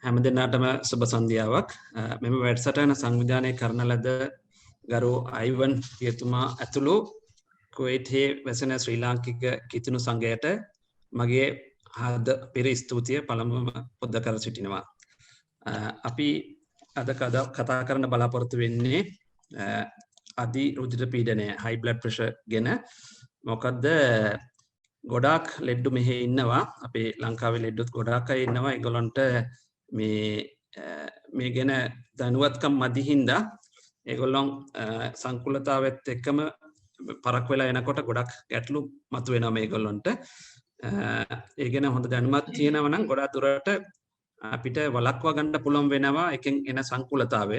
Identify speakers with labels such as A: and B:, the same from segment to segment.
A: හැම දිනකටම සුබ සන්ධ්‍යාවක්. මෙම වැඩසටහන සංවිධානය කරන ලද ගරු අයිවන් පියතුමා ඇතුළු කුවේට්හි වැසෙන ශ්‍රී ලාංකික කිතුණු සංඝයට මගේ හද පෙර ස්තුතිය පළමුවම පොද්ද කර සිටිනවා. අපි අද කතා කරන්න බලාපොරොත්තු වෙන්නේ අධි රුධිර පීඩනය high blood pressure ගැන. මොකද්ද ගොඩාක් ලෙඩ්ඩු මෙහෙ ඉන්නවා. අපේ ලංකාවේ ලෙඩ්ඩුත් ගොඩාක් අය ඉන්නවා. ඒගොල්ලන්ට මේ ගැන දැනුවත්කම් මදි හින්දා ඒගොල්ලොන් සංකුලතාවත් එක්කම පරක් වෙලා එනකොට ගොඩක් ගැටලු මතුවෙනවා මේගොල්ලොන්ට. ඒ ගැන හොඳ දැනුමක් තියෙනවා නම් ගොඩාක් දුරට අපිට වළක්වා ගන්න පුළුවන් වෙනවා එකෙන් එන සංකුලතාවය.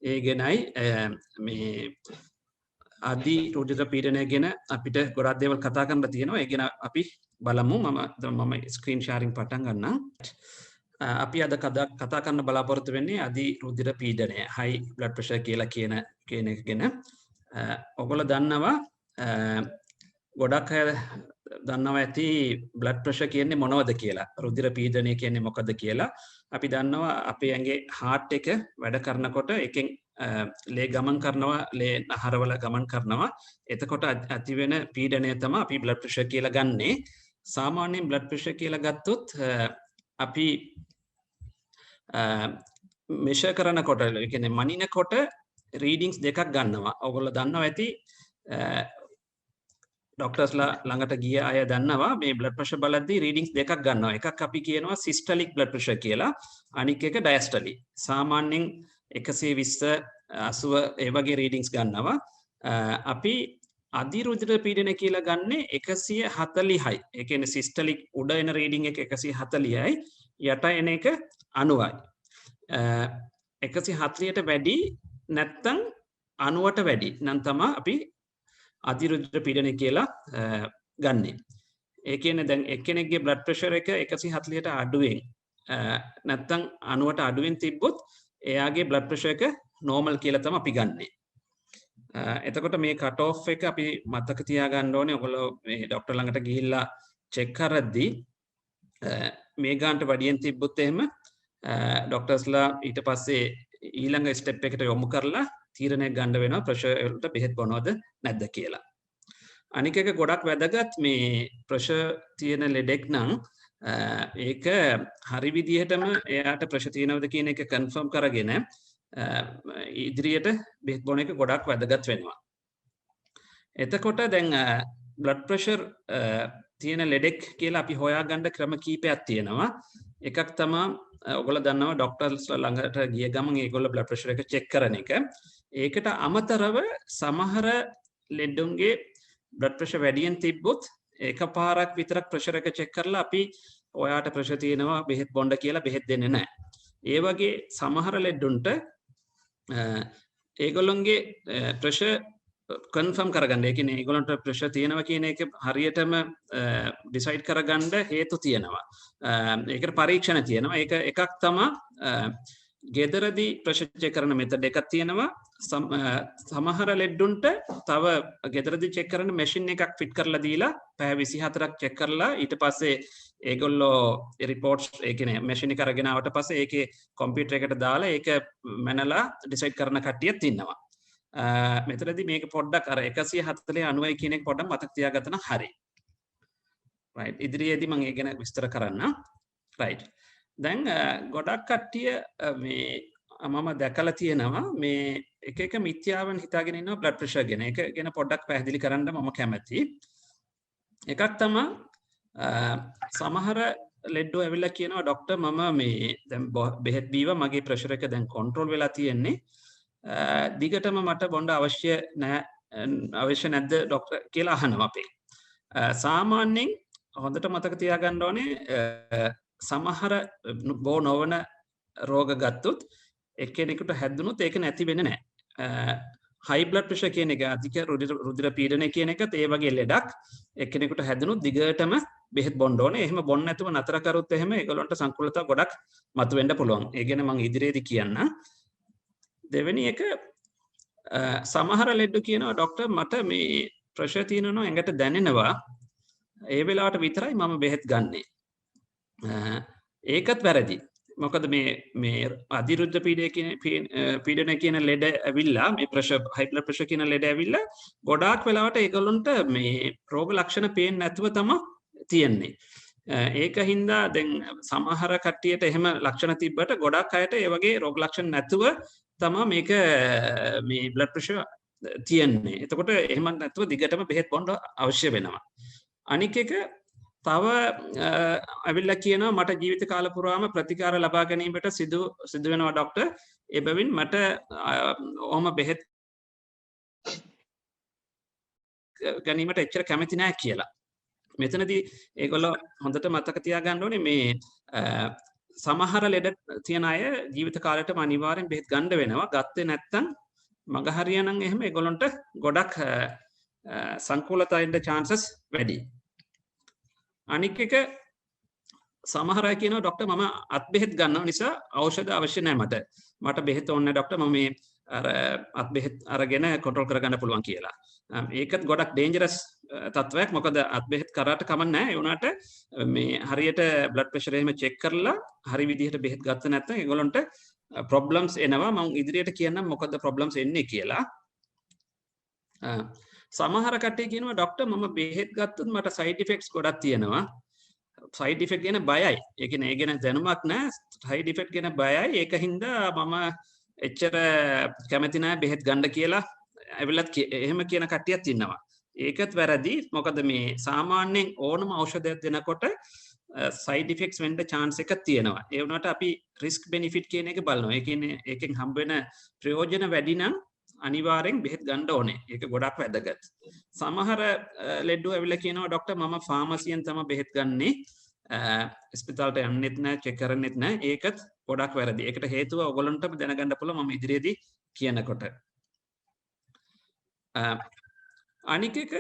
A: ඒ ගැනයි මේ අධි රුධිර පීඩනය ගැන අපිට ගොඩක් දේවල් කතා කරන්න තියෙනවා. ඒ ගැන අපි බලමු. මම ස්ක්‍රීන් ෂෙයාරින් පටන් ගන්නම්. අපි අද කතා කරන්න බලාපොරොත්තු වෙන්නේ අධි රුධිර පීඩනය high blood pressure කියලා කියන එක ගැන. ඔයගොල්ලෝ දන්නවා ගොඩක් අය දන්නවා ඇති blood pressure කියන්නේ මොනවද කියලා. රුධිර පීඩනය කියන්නේ මොකද කියලා. අපි දන්නවා අපේ ඇඟේ heart එක වැඩ කරනකොට එකෙන් ලේ ගමන් කරනවා, ලේ නහරවල ගමන් කරනවා. එතකොට ඇති වෙන පීඩනය තමයි අපි blood pressure කියලා ගන්නෙ. සාමාන්‍යයෙන් blood pressure කියලා ගත්තොත් අපි මෙෂර් කරනකොට ඒ කියන්නේ මනිනකොට රීඩින්ග්ස් දෙකක් ගන්නවා. ඔයගොල්ලෝ දන්නවා ඇති ડોක්ටර්ස්ලා ළඟට ගිය අය දන්නවා මේ බ්ලඩ් ප්‍රෙෂර් බලද්දී රීඩින්ග්ස් දෙකක් ගන්නවා. එකක් අපි කියනවා සිස්ටොලික් බ්ලඩ් ප්‍රෙෂර් කියලා. අනික එක ඩයස්ටොලික්. සාමාන්‍යයෙන් 120 80 ඒ වගේ රීඩින්ග්ස් ගන්නවා. අපි අධි රුධිර පීඩනය කියලා ගන්නේ 140යි. ඒ කියන්නේ සිස්ටොලික් උඩ එන රීඩින්ග් එක 140යි. යට එන එක 90යි. 140ට වැඩි නැත්තම් 90ට වැඩි නම් තමයි අපි අධි රුධිර පීඩනය කියලා ගන්නෙ. ඒ කියන්නේ දැන් එක්කෙනෙක්ගේ බ්ලඩ් ප්‍රෙෂර් එක 140ට අඩුවෙන් නැත්තම් 90ට අඩුවෙන් තිබ්බොත් එයාගේ බ්ලඩ් ප්‍රෙෂර් එක නෝමල් කියලා තමයි අපි ගන්නෙ. එතකොට මේ කට් ඔෆ් එක අපි මතක තියාගන්න ඕනේ. ඔයගොල්ලෝ මේ ડોක්ටර් ළඟට ගිහිල්ලා චෙක් කරද්දී මේ ගානට වැඩියෙන් තිබ්බොත් එහෙම ડોක්ටර්ස්ලා ඊට පස්සේ ඊළඟ ස්ටෙප් එකට යොමු කරලා තීරණයක් ගන්න වෙනවා ප්‍රෙෂර් වලට බෙහෙත් බොනවද නැද්ද කියලා. අනික එක ගොඩක් වැදගත් මේ ප්‍රෙෂර් තියෙන ලෙඩෙක් නම් ඒක හරි විදිහටම එයාට ප්‍රෙෂර් තියෙනවද කියන එක කන්ෆර්ම් කරගෙන ඉදිරියට බෙහෙත් බොන එක ගොඩක් වැදගත් වෙනවා. එතකොට දැන් බ්ලඩ් ප්‍රෙෂර් තියෙන ලෙඩෙක් කියලා අපි හොයාගන්න ක්‍රම කීපයක් තියෙනවා. එකක් තමයි ඔයගොල්ලෝ දන්නවා ડોක්ටර්ස්ලා ළඟට ගිය ගමන් ඒගොල්ලෝ බ්ලඩ් ප්‍රෙෂර් එක චෙක් කරන එක. ඒකට අමතරව සමහර ලෙඩුන්ගේ බ්ලඩ් ප්‍රෙෂර් වැඩියෙන් තිබ්බොත් එකපාරක් විතරක් ප්‍රෙෂර් එක චෙක් කරලා අපි ඔයාට ප්‍රෙෂර් තියෙනවා බෙහෙත් බොන්න කියලා බෙහෙත් දෙන්නේ නැහැ. ඒ වගේ සමහර ලෙඩුන්ට ඒගොල්ලොන්ගේ ප්‍රෙෂර් කන්ෆර්ම් කරගන්න. ඒ කියන්නේ ඒගොල්ලන්ට ප්‍රෙෂර් තියෙනවා කියන එක හරියටම ඩිසයිඩ් කරගන්න හේතු තියෙනවා. ඒකට පරීක්ෂණ තියෙනවා. ඒක එකක් තමයි ගෙදරදී ප්‍රෙෂර් චෙක් කරන මෙතඩ් එකක් තියෙනවා. සමහර ලෙඩුන්ට තව ගෙදරදී චෙක් කරන මැෂින් එකක් ෆිට කරලා දීලා පැය 24ක් චෙක් කරලා ඊට පස්සේ ඒගොල්ලෝ රිපෝට්ස් ඒ කියන්නේ මැෂින් එක අරගෙන ආවට පස්සේ ඒකේ කම්පියුටර් එකට දාලා ඒක මැනලා ඩිසයිඩ් කරන කට්ටියක් ඉන්නවා. මෙතනදී මේක පොඩ්ඩක් අර 140 90 කියන එක පොඩ්ඩක් මතක තියාගන්න හරි. right ඉදිරියේදී මම ඒ ගැන විස්තර කරන්නම්. right දැන් ගොඩක් කට්ටිය මේ මම දැකලා තියෙනවා මේ එක මිත්‍යාවන් හිතාගෙන ඉන්නවා බ්ලඩ් ප්‍රෙෂර් ගැන. ඒක ගැන පොඩ්ඩක් පැහැදිලි කරන්න මම කැමතියි. එකක් තමයි සමහර ලෙඩ්ඩෝ ඇවිල්ලා කියනවා ડોක්ටර් මම මේ දැන් බෙහෙත් බීවා මගේ ප්‍රෙෂර් එක දැන් කන්ට්‍රෝල් වෙලා තියෙන්නේ. දිගටම මට බොන්න අවශ්‍ය නැද්ද ડોක්ටර් කියලා අහනවා අපේ. සාමාන්‍යයෙන් හොඳට මතක තියාගන්න ඕනේ සමහර බෝ නොවන රෝග ගත්තොත් එක්කෙනෙකුට හැදුනොත් ඒක නැති වෙන්නේ නැහැ. high blood pressure කියන එක අධික රුධිර පීඩනය කියන එකත් ඒ වගේ ලෙඩක් එක්කෙනෙකුට හැදුනොත් දිගටම බෙහෙත් බොන්න ඕනේ. එහෙම බොන්න නැතුව නතර කරොත් එහෙම ඒගොල්ලන්ට සංකූලතා ගොඩක් මතුවෙන්න පුළුවන්. ඒ ගැන මම ඉදිරියේදී කියන්න. දෙවෙනි එක සමහර ලෙඩු කියනවා ડોක්ටර් මට මේ ප්‍රෙෂර් තියෙනවා ඇඟට දැනෙනවා. ඒ වෙලාවට විතරයි මම බෙහෙත් ගන්නෙ. ඒකත් වැරදි. මොකද මේ අධිරුද්ධ පීඩනය කියන ලෙඩ ඇවිල්ලා මේ ප්‍රෙෂර් හයි බ්ලඩ් ප්‍රෙෂර් කියන ලෙඩ ඇවිල්ලා ගොඩාක් වෙලාවට ඒගොල්ලන්ට මේ රෝග ලක්ෂණ පේන්නේ නැතුව තමයි තියෙන්නේ. ඒක හින්දා දැන් සමහර කට්ටියට එහෙම ලක්ෂණ තිබ්බට ගොඩක් අයට ඒ වගේ රෝග ලක්ෂණ නැතුව තමයි මේක මේ බ්ලඩ් ප්‍රෙෂර් තියෙන්නේ. එතකොට එහෙම නැතුව දිගටම බෙහෙත් බොන්න අවශ්‍ය වෙනවා. අනික එක තව ඇවිල්ලා කියනවා මට ජීවිත කාල පුරාම ප්‍රතිකාර ලබා ගැනීමට සිදු වෙනවා ડોක්ටර්. ඒ බැවින් මට ඔහොම බෙහෙත් ගැනීමට එච්චර කැමති නැහැ කියලා. මෙතනදී ඒගොල්ලෝ හොඳට මතක තියාගන්න ඕනේ මේ සමහර ලෙඩ තියෙන අය ජීවිත කාලයටම අනිවාර්යෙන් බෙහෙත් ගන්න වෙනවා. ගත්තේ නැත්නම් මග හරියනම් එහෙම ඒගොල්ලන්ට ගොඩක් සංකූලතා ඉන්න chances වැඩි. අනික් එක සමහර අය කියනවා ડોක්ටර් මම අත් බෙහෙත් ගන්නව නිසා ඖෂධ අවශ්‍ය නැහැ මට බෙහෙත් ඕනේ ડોක්ටර් මම මේ අර අත් බෙහෙත් අරගෙන කන්ට්‍රෝල් කරගන්න පුළුවන් කියලා. ඒකත් ගොඩක් ඩේන්ජරස් තත්වයක්. මොකද අත් බෙහෙත් කරාට කමක් නැහැ. ඒ වුණාට මේ හරියට බ්ලඩ් ප්‍රෙෂර් එහෙම චෙක් කරලා හරි විදිහට බෙහෙත් ගත්ත නැත්නම් ඒගොල්ලන්ට ප්‍රොබ්ලම්ස් එනවා. මම ඉදිරියට කියන්නම් මොකද ප්‍රොබ්ලම්ස් එන්නේ කියලා. සමහර කට්ටිය කියනවා ડોක්ටර් මම බෙහෙත් ගත්තොත් මට සයිඩ් ඉෆෙක්ට්ස් ගොඩක් තියෙනවා. සයිඩ් ඉෆෙක්ට් ගැන බයයි. ඒ කියන්නේ ඒ ගැන දැනුමක් නැහැ. සයිඩ් ඉෆෙක්ට් ගැන බයයි. ඒක හින්දා මම එච්චර කැමති නැහැ බෙහෙත් ගන්න කියලා ඇවිල්ලත් එහෙම කියන කට්ටියක් ඉන්නවා. ඒකත් වැරදි. මොකද මේ සාමාන්‍යයෙන් ඕනම ඖෂධයක් දෙනකොට සයිඩ් ඉෆෙක්ට්ස් වෙන්න chance එකක් තියෙනවා. ඒ වුණාට අපි රිස්ක් බෙනිෆිට් කියන එක බලනවා. ඒ කියන්නේ ඒකෙන් හම්බ වෙන ප්‍රයෝජන වැඩි නම් අනිවාර්යෙන් බෙහෙත් ගන්න ඕනේ. ඒක ගොඩක් වැදගත්. සමහර ලෙඩ්ඩු ඇවිල්ලා කියනවා ડોක්ටර් මම ෆාමසියෙන් තමයි බෙහෙත් ගන්නේ. ස්පිතාලට යන්නෙත් නැහැ, චෙක් කරන්නෙත් නැහැ. ඒකත් ගොඩක් වැරදි. ඒකට හේතුව ඔයගොල්ලන්ටම දැනගන්න පුළුවන් මම ඉදිරියේදී කියනකොට. අනික එක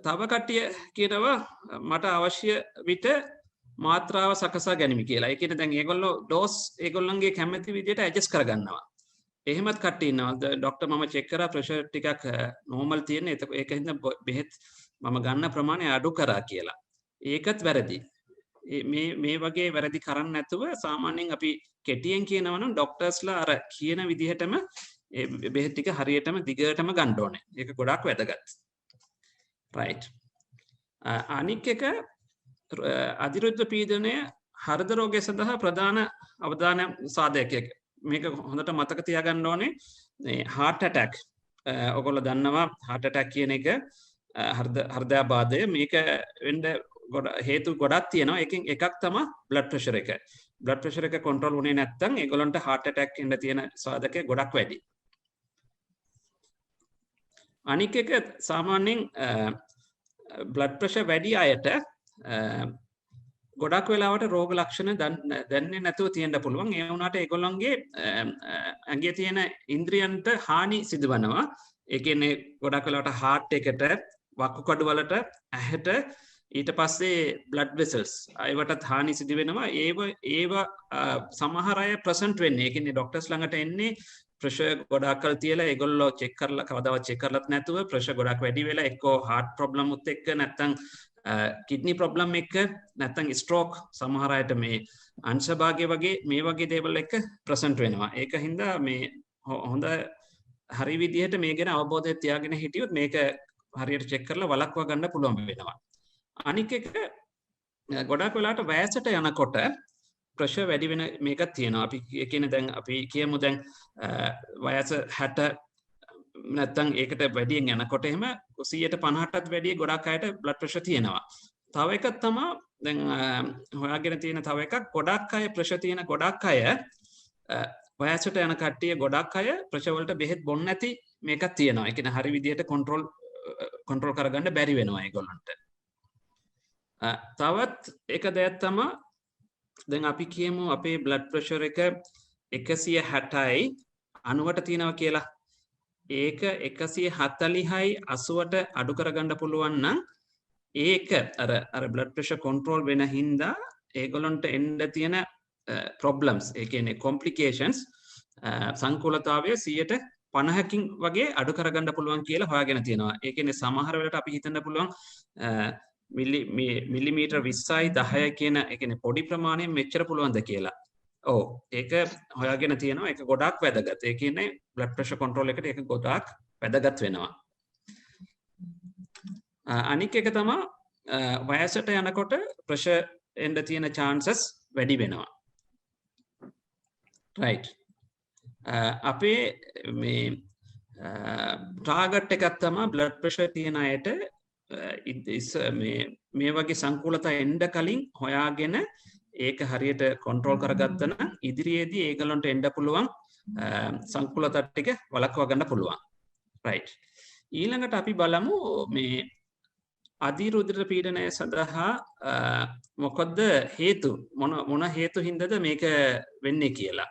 A: තව කට්ටිය කියනවා මට අවශ්‍ය විට මාත්‍රාව සකසා ගැනීම කියලා. ඒ කියන්නේ දැන් ඒගොල්ලෝ ඩෝස් ඒගොල්ලන්ගේ කැමති විදිහට ඇඩ්ජස්ට් කරගන්නවා. එහෙමත් කට්ටිය ඉන්නවා ડોක්ටර් මම චෙක් කරා ප්‍රෙෂර් ටිකක් නෝමල් තියෙන. ඒක හින්දා බෙහෙත් මම ගන්න ප්‍රමාණය අඩු කරා කියලා. ඒකත් වැරදි. මේ වගේ වැරදි කරන්නේ නැතුව සාමාන්‍යයෙන් අපි කෙටියෙන් කියනවා නම් ડોක්ටර්ස්ලා අර කියන විදිහටම ඒ බෙහෙත් ටික හරියටම දිගටම ගන්න ඕනේ. ඒක ගොඩක් වැදගත්. right. අනික් එක අධිරුද්ධ පීඩනය හෘද රෝගය සඳහා ප්‍රධාන අවධානය සාධකයක්. මේක හොඳට මතක තියාගන්න ඕනේ. මේ heart attack ඔයගොල්ලෝ දන්නවා heart attack කියන එක හෘදයාබාධය. මේක වෙන්න හේතු ගොඩක් තියෙනවා. එකෙන් එකක් තමයි blood pressure එක. blood pressure එක control වුණේ නැත්නම් ඒගොල්ලන්ට heart attack එන්න තියෙන සාධක ගොඩක් වැඩි. අනික් එක සාමාන්‍යයෙන් blood pressure වැඩි අයට ගොඩක් වෙලාවට රෝග ලක්ෂණ දැනෙන්නේ නැතුව තියෙන්න පුළුවන්. ඒ වුණාට ඒගොල්ලන්ගේ ඇඟේ තියෙන ඉන්ද්‍රියන්ට හානි සිදුවනවා. ඒ කියන්නේ ගොඩක් වෙලාවට heart එකට, වකුගඩු වලට, ඇහැට ඊට පස්සේ blood vessels ඒවටත් හානි සිදු වෙනවා. ඒව සමහර අය ප්‍රසන්ට් වෙන්නේ. ඒ කියන්නේ ડોක්ටර්ස් ළඟට එන්නේ ප්‍රෙෂර් ගොඩක් කල් තියලා ඒගොල්ලෝ චෙක් කරලා කවදාවත් චෙක් කරලත් නැතුව ප්‍රෙෂර් ගොඩක් වැඩි වෙලා එක්කෝ heart problem උත් එක්ක නැත්නම් කිඩ්නි ප්‍රොබ්ලම් එක්ක නැත්නම් ස්ට්‍රෝක් සමහර අයට මේ අංශභාගය වගේ මේ වගේ දේවල් එක්ක ප්‍රසන්ට් වෙනවා. ඒක හින්දා මේ හොඳ හරි විදිහට මේ ගැන අවබෝධය තියාගෙන හිටියොත් මේක හරියට චෙක් කරලා වළක්වා ගන්න පුළුවන් වෙනවා. අනික එක ගොඩක් වෙලාවට වයසට යනකොට ප්‍රෙෂර් වැඩි වෙන මේකක් තියෙනවා. අපි කියන්නේ දැන් අපි කියමු දැන් වයස 60 නැත්නම් ඒකට වැඩියෙන් යනකොට එහෙම 150ටත් වැඩිය ගොඩක් අයට බ්ලඩ් ප්‍රෙෂර් තියෙනවා. තව එකක් තමයි දැන් හොයාගෙන තියෙන තව එකක් ගොඩක් අය ප්‍රෙෂර් තියෙන ගොඩක් අය වයසට යන කට්ටිය ගොඩක් අය ප්‍රෙෂර් වලට බෙහෙත් බොන්නේ නැති මේකක් තියෙනවා. ඒ කියන්නේ හරි විදිහට කන්ට්‍රෝල් කරගන්න බැරි වෙනවා ඒගොල්ලන්ට. තවත් එක දෙයක් තමයි දැන් අපි කියමු අපේ බ්ලඩ් ප්‍රෙෂර් එක 160යි 90ට තියෙනවා කියලා. ඒක 140යි 80ට අඩු කරගන්න පුළුවන් නම් ඒක අර බ්ලඩ් ප්‍රෙෂර් කන්ට්‍රෝල් වෙන හින්දා ඒගොල්ලන්ට එන්න තියෙන ප්‍රොබ්ලම්ස් ඒ කියන්නේ කොම්ප්ලිකේෂන්ස් සංකූලතාවය 50කින් වගේ අඩු කරගන්න පුළුවන් කියලා හොයාගෙන තියෙනවා. ඒ කියන්නේ සමහර වෙලට අපි හිතන්න පුළුවන් මිලිමීටර් 20යි 10යි කියන ඒ කියන්නේ පොඩි ප්‍රමාණයෙන් මෙච්චර පුළුවන්ද කියලා. ඔව් ඒක හොයාගෙන තියෙනවා. ඒක ගොඩාක් වැදගත්. ඒ කියන්නේ බ්ලඩ් ප්‍රෙෂර් කන්ට්‍රෝල් එකට ඒක ගොඩාක් වැදගත් වෙනවා. අනික් එක තමයි වයසට යනකොට ප්‍රෙෂර් එන්න තියෙන chances වැඩි වෙනවා. right. අපේ මේ ටාගට් එකක් තමයි බ්ලඩ් ප්‍රෙෂර් තියෙන අයට මේ වගේ සංකූලතා එන්න කලින් හොයාගෙන ඒක හරියට කන්ට්‍රෝල් කරගත්තා නම් ඉදිරියේදී ඒගොල්ලන්ට එන්න පුළුවන් සංකූලතා ටික වළක්වා ගන්න පුළුවන්. right. ඊළඟට අපි බලමු මේ අධිරුධිර පීඩනය සඳහා මොකද්ද හේතු මොන හේතු හින්දාද මේක වෙන්නේ කියලා.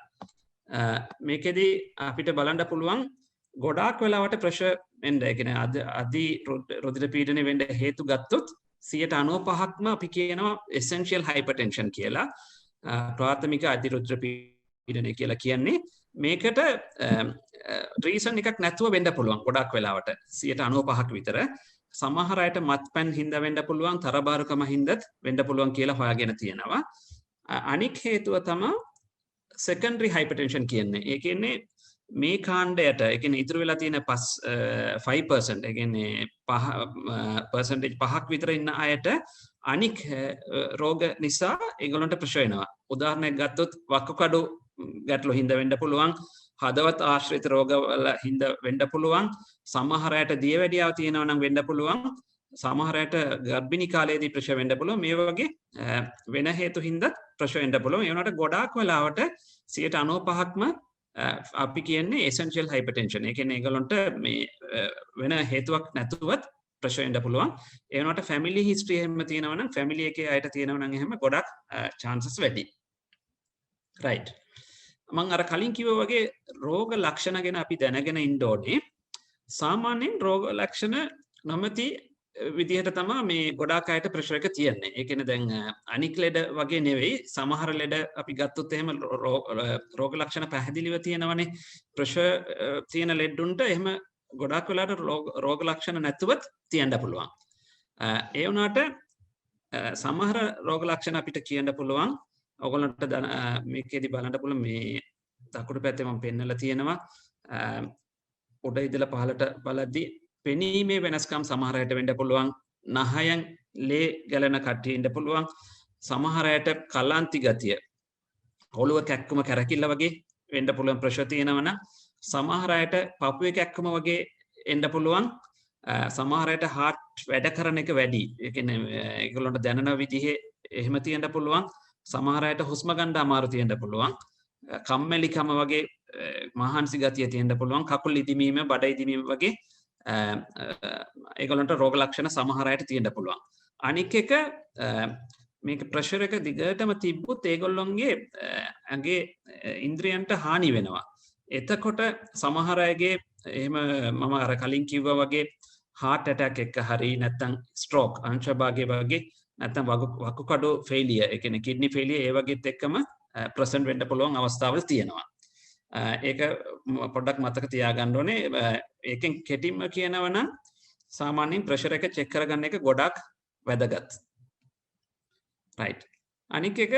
A: මේකෙදි අපිට බලන්න පුළුවන් ගොඩාක් වෙලාවට ප්‍රෙෂර් එන්න ඒ කියන්නේ අධිරුධිර පීඩනය වෙන්න හේතු ගත්තොත් 95%ක්ම අපි කියනවා essential hypertension කියලා. ප්‍රාථමික අධිරුධිර පීඩනය කියලා කියන්නේ මේකට රීසන් එකක් නැතුව වෙන්න පුළුවන් ගොඩාක් වෙලාවට 95%ක් විතර. සමහර අයට මත්පැන් හින්දා වෙන්න පුළුවන්, තරබාරුකම හින්දාත් වෙන්න පුළුවන් කියලා හොයාගෙන තියෙනවා. අනික් හේතුව තමයි secondary hypertension කියන්නේ. ඒ කියන්නේ මේ කාණ්ඩයට ඒ කියන්නේ ඉතුරු වෙලා තියෙන 5% ඒ කියන්නේ 5% විතර ඉන්න අයට අනික් රෝග නිසා ඒගොල්ලන්ට ප්‍රශ්න වෙනවා. උදාහරණයක් ගත්තොත් වකුගඩු ගැටලු හින්දා වෙන්න පුළුවන්, හදවත් ආශ්‍රිත රෝගවල හින්දා වෙන්න පුළුවන්, සමහර අයට දියවැඩියාව තියෙනවා නම් වෙන්න පුළුවන්, සමහර අයට ගර්භිණී කාලයේදී ප්‍රශ්න වෙන්න පුළුවන්. මේ වගේ වෙන හේතු හින්දා ප්‍රශ්න වෙන්න පුළුවන්. ඒ වුණාට ගොඩාක් වෙලාවට 95%ක්ම අපි කියන්නේ essential hypertension. ඒ කියන්නේ ඒගොල්ලන්ට මේ වෙන හේතුවක් නැතුවත් ප්‍රශ්න වෙන්න පුළුවන්. ඒ වුණාට family history එහෙම තියෙනවා නම් family එකේ අයට තියෙනවා නම් එහෙම ගොඩක් chances වැඩි. right. මම අර කලින් කිව්වා වගේ රෝග ලක්ෂණ ගැන අපි දැනගෙන ඉන්න ඕනේ. සාමාන්‍යයෙන් රෝග ලක්ෂණ නොමැති විදිහට තමයි මේ ගොඩාක් අයට ප්‍රෙෂර් එක තියෙන්නේ. ඒ කියන්නේ දැන් අනික් ලෙඩ වගේ නෙවෙයි. සමහර ලෙඩ අපි ගත්තොත් එහෙම රෝග ලක්ෂණ පැහැදිලිව තියෙනවනේ. ප්‍රෙෂර් තියෙන ලෙඩුන්ට එහෙම ගොඩාක් වෙලාවට රෝග ලක්ෂණ නැතුවත් තියන්න පුළුවන්. ඒ වුණාට සමහර රෝග ලක්ෂණ අපිට කියන්න පුළුවන්. ඔයගොල්ලන්ට මේකේදී බලන්න පුළුවන් මේ දකුණු පැත්තේ මම පෙන්නලා තියෙනවා. උඩ ඉඳලා පහළට බලද්දී පෙනීමේ වෙනස්කම් සමහර අයට වෙන්න පුළුවන්. නහයෙන් ලේ ගැලෙන කට්ටිය ඉන්න පුළුවන්. සමහර අයට කලන්ති ගතිය, ඔළුව කැක්කුම කැරකිල්ල වගේ වෙන්න පුළුවන් ප්‍රෙෂර් තියෙනවනම්. සමහර අයට පපුවේ කැක්කුම වගේ එන්න පුළුවන්. සමහර අයට හાર્ට් වැඩ කරන එක වැඩි. ඒ කියන්නේ ඒගොල්ලන්ට දැනෙන විදිහේ එහෙම තියෙන්න පුළුවන්. සමහර අයට හුස්ම ගන්න අමාරු තියෙන්න පුළුවන්. කම්මැලිකම වගේ මහන්සි ගතිය තියෙන්න පුළුවන්. කකුල් ඉදිමීම, බඩ ඉදිමීම වගේ ඒගොල්ලන්ට රෝග ලක්ෂණ සමහර අයට තියෙන්න පුළුවන්. අනික් එක මේක ප්‍රෙෂර් එක දිගටම තිබ්බොත් ඒගොල්ලොන්ගේ ඇඟේ ඉන්ද්‍රියන්ට හානි වෙනවා. එතකොට සමහර අයගේ එහෙම මම අර කලින් කිව්වා වගේ heart attack එක හරි නැත්නම් stroke අංශභාගය වගේ නැත්නම් වකුගඩු failure ඒ කියන්නේ kidney failure ඒ වගේත් එක්කම present වෙන්න පුළුවන් අවස්ථාවල් තියෙනවා. ඒක පොඩ්ඩක් මතක තියාගන්න ඕනේ. ඒකෙන් කෙටින්ම කියනවා නම් සාමාන්‍යයෙන් ප්‍රෙෂර් එක චෙක් කරගන්න එක ගොඩක් වැදගත්. right. අනික එක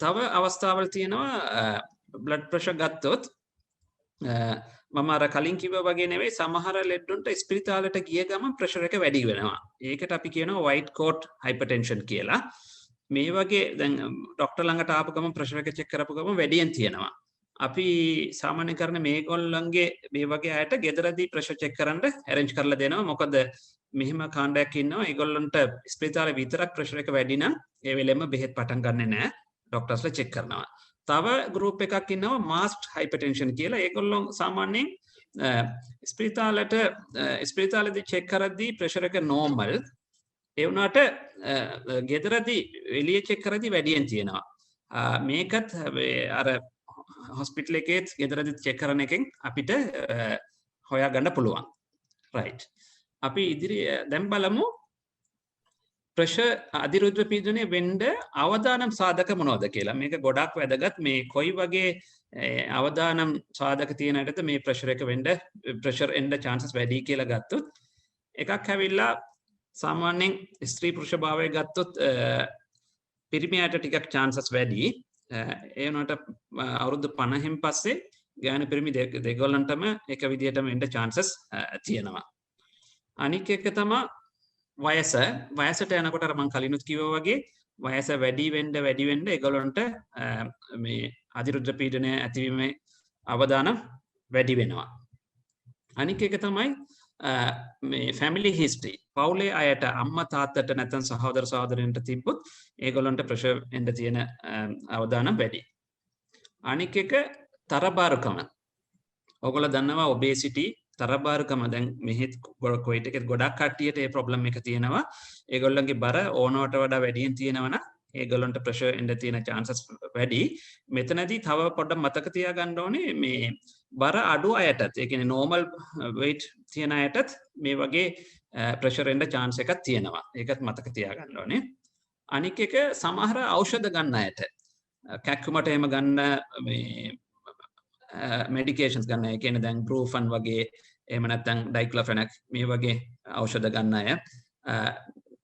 A: තව අවස්ථාවල් තියෙනවා blood pressure ගත්තොත් මම අර කලින් කිව්වා වගේ නෙවෙයි සමහර ලෙඩුන්ට ස්පිරිතාලෙට ගිය ගමන් ප්‍රෙෂර් එක වැඩි වෙනවා. ඒකට අපි කියනවා white coat hypertension කියලා. මේ වගේ දැන් ડોක්ටර් ළඟට ආපු ගමන් ප්‍රෙෂර් එක චෙක් කරපු ගමන් වැඩියෙන් තියෙනවා. අපි සාමාන්‍ය කරන මේගොල්ලන්ගේ මේ වගේ අයට ගෙදරදී ප්‍රෙෂර් චෙක් කරන්න arrange කරලා දෙනවා. මොකද මෙහෙම කාණ්ඩයක් ඉන්නවා. ඒගොල්ලන්ට ස්පිරිතාලේ විතරක් ප්‍රෙෂර් එක වැඩි නම් ඒ වෙලෙම බෙහෙත් පටන් ගන්නෙ නෑ. ડોක්ටර්ස්ලා චෙක් කරනවා. තව ගෲප් එකක් ඉන්නවා masked hypertension කියලා. ඒගොල්ලෝ සාමාන්‍යයෙන් ස්පිරිතාලේදී චෙක් කරද්දී ප්‍රෙෂර් එක normal. ඒ වුණාට ගෙදරදී එළිය චෙක් කරද්දී වැඩියෙන් තියෙනවා. මේකත් අර හොස්පිටල් එකේත් ගෙදරදී චෙක් කරන එකෙන් අපිට හොයාගන්න පුළුවන්. right. අපි දැන් බලමු ප්‍රෙෂර් අධිරුධිර පීඩනය වෙන්න අවදානම් සාධක මොනවද කියලා. මේක ගොඩක් වැදගත්. මේ කොයි වගේ අවදානම් සාධක තියෙන එකද මේ ප්‍රෙෂර් එක වෙන්න ප්‍රෙෂර් එන්න chances වැඩි කියලා ගත්තොත් එකක් ඇවිල්ලා සාමාන්‍යයෙන් ස්ත්‍රී පුරුෂ භාවය ගත්තොත් පිරිමියට ටිකක් chances වැඩි. ඒ වුණාට අවුරුදු 50න් පස්සේ ගෑනු පිරිමි දෙගොල්ලන්ටම එක විදිහටම එන්න chances තියෙනවා. අනික එක තමයි වයසට යනකොට අර මම කලිනුත් කිව්වා වගේ වයස වැඩි වෙන්න ඒගොල්ලන්ට මේ අධිරුද්‍ර පීඩනය ඇතිවීමේ අවදානම් වැඩි වෙනවා. අනික එක තමයි මේ ෆැමිලි හිස්ටරි. පවුලේ අයට අම්මා තාත්තට නැත්නම් සහෝදර සහෝදරයන්ට තිබ්බොත් ඒගොල්ලන්ට ප්‍රෙෂර් එන්න තියෙන අවදානම් වැඩි. අනික එක තරබාරුකම. ඔයගොල්ලෝ දන්නවා ඔබේසිටි තරබාරුකම දැන් මෙහෙත් කොයිට් එකේ ගොඩක් කට්ටියට මේ ප්‍රොබ්ලම් එක තියෙනවා. ඒගොල්ලන්ගේ බර ඕනවට වඩා වැඩියෙන් තියෙනවා නම් ඒගොල්ලන්ට ප්‍රෙෂර් එන්න තියෙන chances වැඩි. මෙතනදී තව පොඩ්ඩක් මතක තියාගන්න ඕනේ මේ බර අඩු අයටත් ඒ කියන්නේ normal weight තියෙන අයටත් මේ වගේ ප්‍රෙෂර් එන්න chance එකක් තියෙනවා. ඒකත් මතක තියාගන්න ඕනේ. අනික එක සමහර ඖෂධ ගන්න අයට කැක්කුමට එහෙම ගන්න මේ medications ගන්න අය කියන්නේ දැන් Brufen වගේ එහෙම නැත්නම් Diclofenac මේ වගේ ඖෂධ ගන්න අය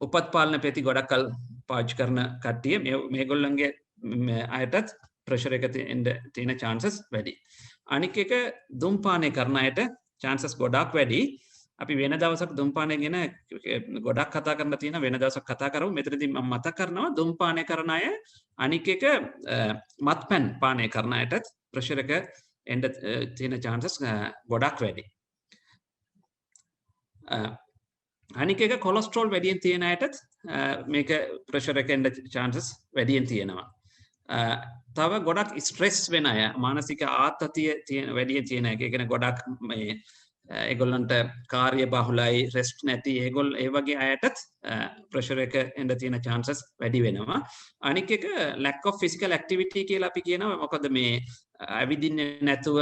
A: උපත් පාලන පෙති ගොඩක් කල් පාවිච්චි කරන කට්ටිය මේගොල්ලන්ගේ අයටත් ප්‍රෙෂර් එක තියෙන chances වැඩි. අනික එක දුම්පානය කරන අයට chances ගොඩක් වැඩි. අපි වෙන දවසක් දුම්පානය ගැන ගොඩක් කතා කරන්න තියෙන වෙන දවසක් කතා කරමු. මෙතනදී මම මතක් කරනවා දුම්පානය කරන අය අනික එක මත්පැන් පානය කරන අයටත් ප්‍රෙෂර් එක එන්න තියෙන chances ගොඩක් වැඩි. අනික එක කොලෙස්ටරෝල් වැඩියෙන් තියෙන අයටත් මේක ප්‍රෙෂර් එක එන්න chances වැඩියෙන් තියෙනවා. තව ගොඩක් ස්ට්‍රෙස් වෙන අය මානසික ආතතිය වැඩියෙන් තියෙන අය. ඒ කියන්නේ ගොඩක් මේ ඒගොල්ලන්ට කාර්ය බහුලයි රෙස්ට් නැති ඒ වගේ අයටත් ප්‍රෙෂර් එක එන්න තියෙන chances වැඩි වෙනවා. අනික එක lack of physical activity කියලා අපි කියනවා. මොකද මේ ඇවිදින්නේ නැතුව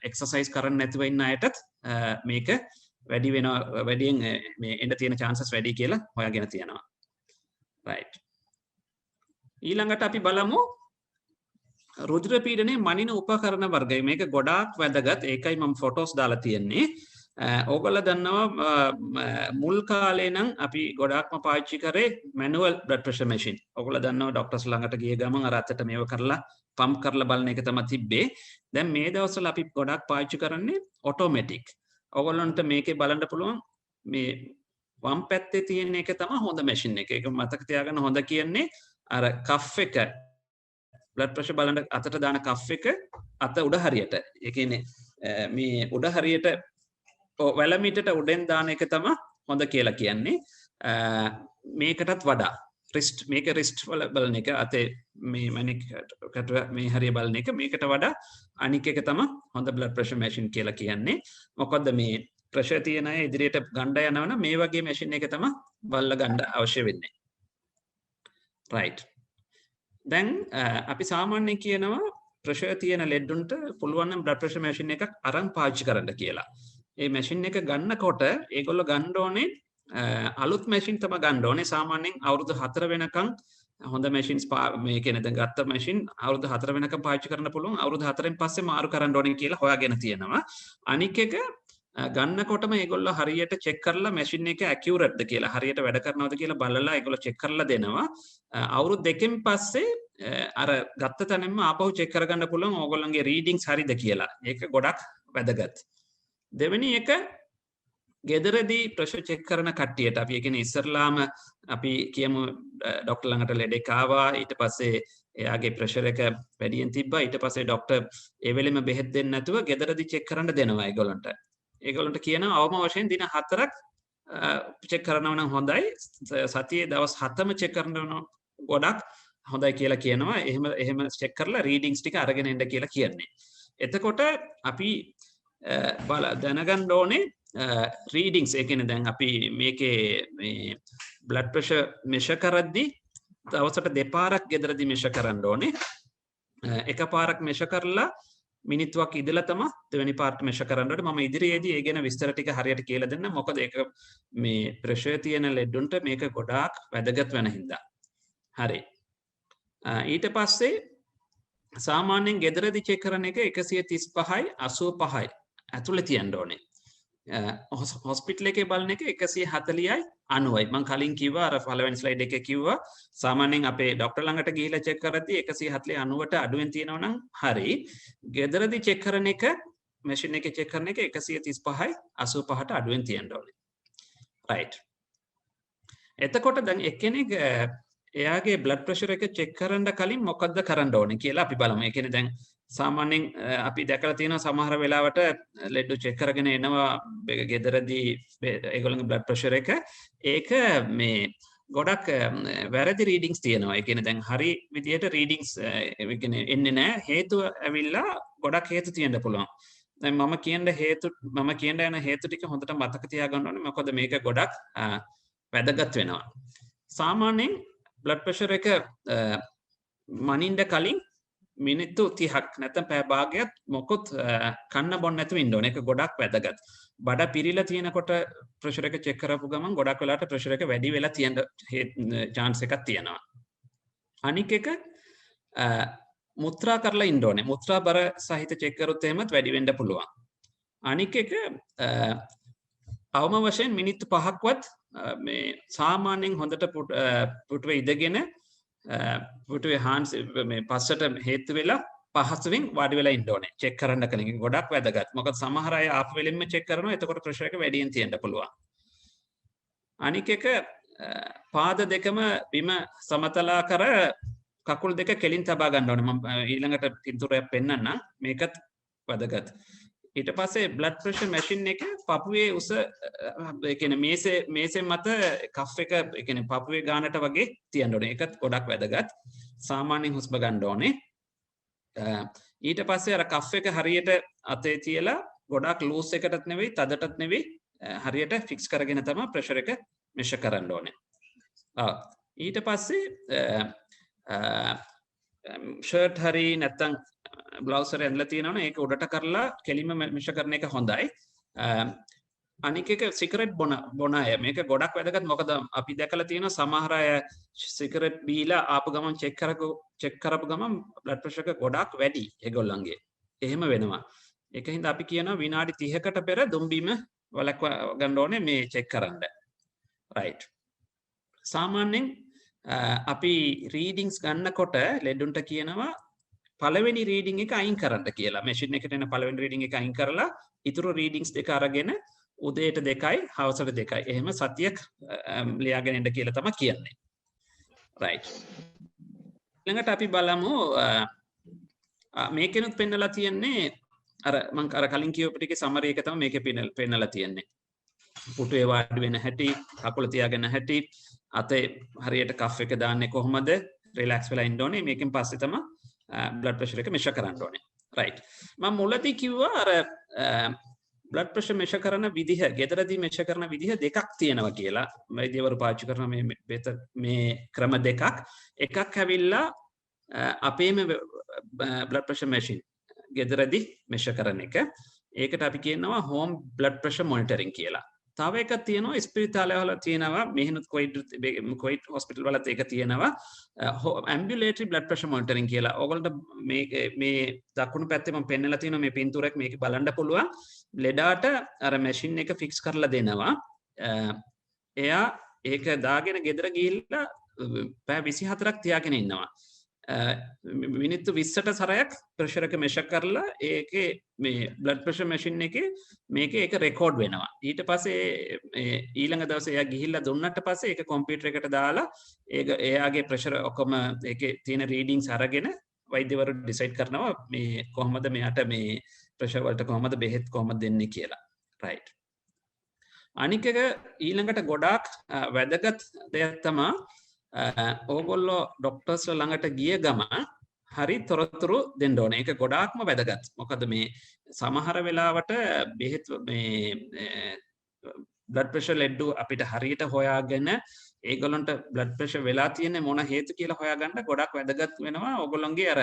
A: එක්සර්සයිස් කරන්නේ නැතුව ඉන්න අයටත් මේක වැඩි වෙනවා වැඩියෙන් මේ එන්න තියෙන chances වැඩි කියලා හොයාගෙන තියෙනවා. right. ඊළඟට අපි බලමු රුධිර පීඩනයේ මනින උපකරණ වර්ගය. මේක ගොඩාක් වැදගත්. ඒකයි මම ෆොටෝස් දාලා තියෙන්නේ. ඕගොල්ලෝ දන්නවා මුල් කාලේ නම් අපි ගොඩාක්ම පාවිච්චි කරේ manual blood pressure machine. ඕගොල්ලෝ දන්නවා ડોක්ටර්ස් ළඟට ගිය ගමන් අර අතට මේව කරලා පම්ප් කරලා බලන එක තමයි තිබ්බේ. දැන් මේ දවස්වල අපි ගොඩාක් පාවිච්චි කරන්නේ automatic. ඕගොල්ලන්ට මේකේ බලන්න පුළුවන් මේ වම් පැත්තේ තියෙන එක තමයි හොඳ මැෂින් එක. ඒක මතක තියාගන්න හොඳ කියන්නේ අර කෆ් එක blood pressure බලන්න අතට දාන කෆ් එක අත උඩ හරියට. ඒ කියන්නේ මේ උඩ හරියට වැලමීටට උඩෙන් දාන එක තමයි හොඳ කියලා කියන්නේ. මේකටත් වඩා මේක රිස්ට් වල බලන එක අතේ මේ මැනිකට මේ හරිය බලන එක මේකට වඩා අනික එක තමයි හොඳ blood pressure machine කියලා කියන්නේ. මොකද මේ ප්‍රෙෂර් තියෙන අය ඉදිරියට ගන්න යනවනම් මේ වගේ මැෂින් එක තමයි බලලා ගන්න අවශ්‍ය වෙන්නේ. right. දැන් අපි සාමාන්‍යයෙන් කියනවා ප්‍රෙෂර් තියෙන ලෙඩුන්ට පුළුවන් නම් blood pressure machine එකක් අරන් පාවිච්චි කරන්න කියලා. මේ මැෂින් එක ගන්නකොට ඒගොල්ලෝ ගන්න ඕනේ අලුත් මැෂින් තමයි ගන්න ඕනේ. සාමාන්‍යයෙන් අවුරුදු 4 වෙනකන් හොඳ මැෂින්ස් මේ කියන දැන් ගත්ත මැෂින් අවුරුදු 4 වෙනකන් පාවිච්චි කරන්න පුළුවන්. අවුරුදු 4න් පස්සේ මාරු කරන්න ඕනේ කියලා හොයාගෙන තියෙනවා. අනික් එක ගන්නකොටම ඒගොල්ලෝ හරියට චෙක් කරලා මැෂින් එක ඇකියුරේට්ද කියලා හරියට වැඩ කරනවද කියලා බලලා ඒගොල්ලෝ චෙක් කරලා දෙනවා. අවුරුදු 2කින් පස්සේ අර ගත්ත තැනින්ම ආපහු චෙක් කරගන්න පුළුවන් ඕගොල්ලන්ගේ රීඩින්ග්ස් හරිද කියලා. ඒක ගොඩක් වැදගත්. දෙවෙනි එක ගෙදරදී ප්‍රෙෂර් චෙක් කරන කට්ටියට අපි කියන්නේ ඉස්සරලාම අපි කියමු ડોක්ටර් ළඟට ලෙඩෙක් ආවා ඊට පස්සේ එයාගේ ප්‍රෙෂර් එක වැඩියෙන් තිබ්බා ඊට පස්සේ ડોක්ටර් ඒ වෙලෙම බෙහෙත් දෙන්න නැතුව ගෙදරදී චෙක් කරන්න දෙනවා ඒගොල්ලන්ට. ඒගොල්ලන්ට කියනවා අවම වශයෙන් දින 4ක් චෙක් කරනවා නම් හොඳයි. සතියේ දවස් 7ම චෙක් කරනවා ගොඩක් හොඳයි කියලා කියනවා. එහෙම චෙක් කරලා රීඩින්ග්ස් ටික අරගෙන එන්න කියලා කියන්නේ. එතකොට අපි දැනගන්න ඕනේ රීඩින්ග්ස්. ඒ කියන්නේ දැන් අපි මේකේ මේ බ්ලඩ් ප්‍රෙෂර් මෙෂර් කරද්දී දවසට දෙපාරක් ගෙදරදී මෙෂර් කරන්න ඕනේ. එකපාරක් මෙෂර් කරලා මිනිත්තුවක් ඉඳලා තමයි දෙවෙනි පාර්ට් මෙෂර් කරන්න ඕනේ. මම ඉදිරියේදී ඒ ගැන විස්තර ටික හරියට කියලා දෙන්න. මොකද ඒක මේ ප්‍රෙෂර් තියෙන ලෙඩුන්ට මේක ගොඩාක් වැදගත් වෙන හින්දා. හරි. ඊට පස්සේ සාමාන්‍යයෙන් ගෙදරදී චෙක් කරන එක 135යි 85යි ඇතුළේ තියන්න ඕනේ. හොස්පිටල් එකේ බලන එක 140යි 90යි. මම කලින් කිව්වා අර පළවෙනි ස්ලයිඩ් එකේ කිව්වා සාමාන්‍යයෙන් අපේ ડોක්ටර් ළඟට ගිහිල්ලා චෙක් කරද්දී 140 90ට අඩුවෙන් තියෙනවා නම් හරි. ගෙදරදී චෙක් කරන එක මැෂින් එකේ චෙක් කරන එක 135යි 85ට අඩුවෙන් තියෙන්න ඕනේ. right. එතකොට දැන් එක්කෙනෙක් එයාගේ බ්ලඩ් ප්‍රෙෂර් එක චෙක් කරන්න කලින් මොකක්ද කරන්න ඕනේ කියලා අපි බලමු. ඒ කියන්නේ දැන් සාමාන්‍යයෙන් අපි දැකලා තියෙනවා සමහර වෙලාවට ලෙඩු චෙක් කරගෙන එනවා ගෙදරදී ඒගොල්ලන්ගේ බ්ලඩ් ප්‍රෙෂර් එක. ඒක මේ ගොඩක් වැරදි රීඩින්ග්ස් තියෙනවා. ඒ කියන්නේ දැන් හරි විදියට රීඩින්ග්ස් ඒ කියන්නේ එන්නේ නැහැ. හේතුව ඇවිල්ලා ගොඩක් හේතු තියෙන්න පුළුවන්. දැන් මම කියන්න යන හේතු ටික හොඳට මතක තියාගන්න ඕනේ. මොකද මේක ගොඩක් වැදගත් වෙනවා. සාමාන්‍යයෙන් බ්ලඩ් ප්‍රෙෂර් එක මනින්න කලින් මිනිත්තු 30ක් නැත්නම් පැය භාගයක් මොකොත් කන්න බොන්න නැතුව ඉන්න ඕනේ. ඒක ගොඩක් වැදගත්. බඩ පිරීලා තියෙනකොට ප්‍රෙෂර් එක චෙක් කරපු ගමන් ගොඩක් වෙලාවට ප්‍රෙෂර් එක වැඩි වෙලා තියෙන chance එකක් තියෙනවා. අනික එක මුත්‍රා කරලා ඉන්න ඕනේ. මුත්‍රා බර සහිත චෙක් කරොත් එහෙමත් වැඩි වෙන්න පුළුවන්. අනික එක අවම වශයෙන් මිනිත්තු 5ක්වත් මේ සාමාන්‍යයෙන් හොඳට පුටුවේ ඉඳගෙන පුටුවේ හාන්ස් මේ පස්සට හේතු වෙලා පහසුවෙන් වාඩි වෙලා ඉන්න ඕනේ. චෙක් කරන්න කලින් ගොඩක් වැදගත්. මොකද සමහර අය ආපු වෙලෙන්ම චෙක් කරනවා. එතකොට ප්‍රෙෂර් එක වැඩියෙන් තියෙන්න පුළුවන්. අනික එක පාද දෙකම බිම සමතලා කර කකුල් දෙක කෙලින් තබා ගන්න ඕනේ. මම ඊළඟට පින්තූරයක් පෙන්නන්නම්. මේකත් වැදගත්. ඊට පස්සේ බ්ලඩ් ප්‍රෙෂර් මැෂින් එක පපුවේ උස ඒ කියන්නේ මේසේ මත කෆ් එක ඒ කියන්නේ පපුවේ ගානට වගේ තියන්න ඕනේ. ඒකත් ගොඩක් වැදගත්. සාමාන්‍යයෙන් හුස්ම ගන්න ඕනේ. ඊට පස්සේ අර කෆ් එක හරියට අතේ තියලා ගොඩක් ලූස් එකටත් නෙවෙයි තදටත් නෙවෙයි හරියට ෆික්ස් කරගෙන තමයි ප්‍රෙෂර් එක මෙෂර් කරන්න ඕනේ. ඊට පස්සේ ෂර්ට් හරි නැත්තම් බ්ලවුස් එක ඇඳලා තියෙනවනේ ඒක උඩට කරලා කෙලින්ම මෙෂර් කරන එක හොඳයි. අනික එක සිගරට් බොන අය මේක ගොඩක් වැදගත්. මොකද අපි දැකලා තියෙනවා සමහර අය සිගරට් බීලා ආපු ගමන් චෙක් කරපු ගමන් බ්ලඩ් ප්‍රෙෂර් එක ගොඩක් වැඩි ඒගොල්ලන්ගේ. එහෙම වෙනවා. ඒකින්ද අපි කියනවා විනාඩි 30කට පෙර දුම්බීම වලක්ව ගන්න ඕනේ මේ චෙක් කරන්න. right. සාමාන්‍යයෙන් අපි රීඩින්ග්ස් ගන්නකොට ලෙඩුන්ට කියනවා පළවෙනි රීඩින් එක අයින් කරන්න කියලා. මැෂින් එකට එන පළවෙනි රීඩින් එක අයින් කරලා ඊටු රීඩින්ග්ස් දෙක අරගෙන උදේට 2යි හවසට 2යි. එහෙම සතියක් ලියාගෙන ඉන්න කියලා තමයි කියන්නේ. right. ඊළඟට අපි බලමු මේකෙනුත් පෙන්නලා තියෙන්නේ අර මම අර කලින් කියපු ටිකේ සමරි එක තමයි මේකේ පෙන්නලා තියෙන්නේ. පුටුවේ වාඩි වෙන හැටි, කකුල තියාගෙන හැටි, අතේ හරියට කෆ් එක දාන්නේ කොහොමද? රිලැක්ස් වෙලා ඉන්න ඕනේ. මේකෙන් පස්සේ තමයි බ්ලඩ් ප්‍රෙෂර් එක මෙෂර් කරන්න ඕනේ. right. මම මුලදී කිව්වා අර බ්ලඩ් ප්‍රෙෂර් මෙෂර් කරන විදිහ, ගෙදරදී මෙෂර් කරන විදිහ දෙකක් තියෙනවා කියලා. වෛද්‍යවරු පාවිච්චි කරන මේ ක්‍රම දෙකක්. එකක් ඇවිල්ලා අපේම බ්ලඩ් ප්‍රෙෂර් මැෂින් ගෙදරදී මෙෂර් කරන එක. ඒකට අපි කියනවා හෝම් බ්ලඩ් ප්‍රෙෂර් මොනිටරින් කියලා. තව එකක් තියෙනවා ස්පිරිතාලවල තියෙනවා මෙහෙනුත් කොයිඩ් හොස්පිටල් වලත් ඒක තියෙනවා ඇම්බියුලේටරි බ්ලඩ් ප්‍රෙෂර් මොනිටරින් කියලා. ඕගොල්ලන්ට මේ දකුණු පැත්තේ මම පෙන්නලා තියෙනවා මේ පින්තූරයක් මේක බලන්න පුළුවන්. ලෙඩාට අර මැෂින් එක ෆික්ස් කරලා දෙනවා. එයා ඒක දාගෙන ගෙදර ගිහිල්ලා පැය 24ක් තියාගෙන ඉන්නවා. මිනිත්තු 20ට සැරයක් ප්‍රෙෂර් එක මෙෂර් කරලා ඒකේ මේ බ්ලඩ් ප්‍රෙෂර් මැෂින් එකේ මේකේ ඒක රෙකෝඩ් වෙනවා. ඊට පස්සේ ඊළඟ දවසේ එයා ගිහිල්ලා දුන්නාට පස්සේ ඒක කම්පියුටර් එකට දාලා ඒක එයාගේ ප්‍රෙෂර් ඔක්කොම ඒකේ තියෙන රීඩින්ග්ස් අරගෙන වෛද්‍යවරු ඩිසයිඩ් කරනවා මේ කොහොමද මෙයාට මේ ප්‍රෙෂර් වලට කොහොමද බෙහෙත් කොහොමද දෙන්නේ කියලා. right. අනික එක ඊළඟට ගොඩාක් වැදගත් දෙයක් තමයි ඕගොල්ලෝ ඩොක්ටර්ස් ළඟට ගිය ගම හරි තොරතුරු දෙන්න ඕනේ. ඒක ගොඩාක්ම වැදගත්. මොකද මේ සමහර වෙලාවට බෙහෙත් මේ බ්ලඩ් ප්‍රෙෂර් ලෙඩු අපිට හරියට හොයාගෙන ඒගොල්ලන්ට බ්ලඩ් ප්‍රෙෂර් වෙලා තියෙන්නේ මොන හේතු කියලා හොයාගන්න ගොඩක් වැදගත් වෙනවා. ඕගොල්ලන්ගේ අර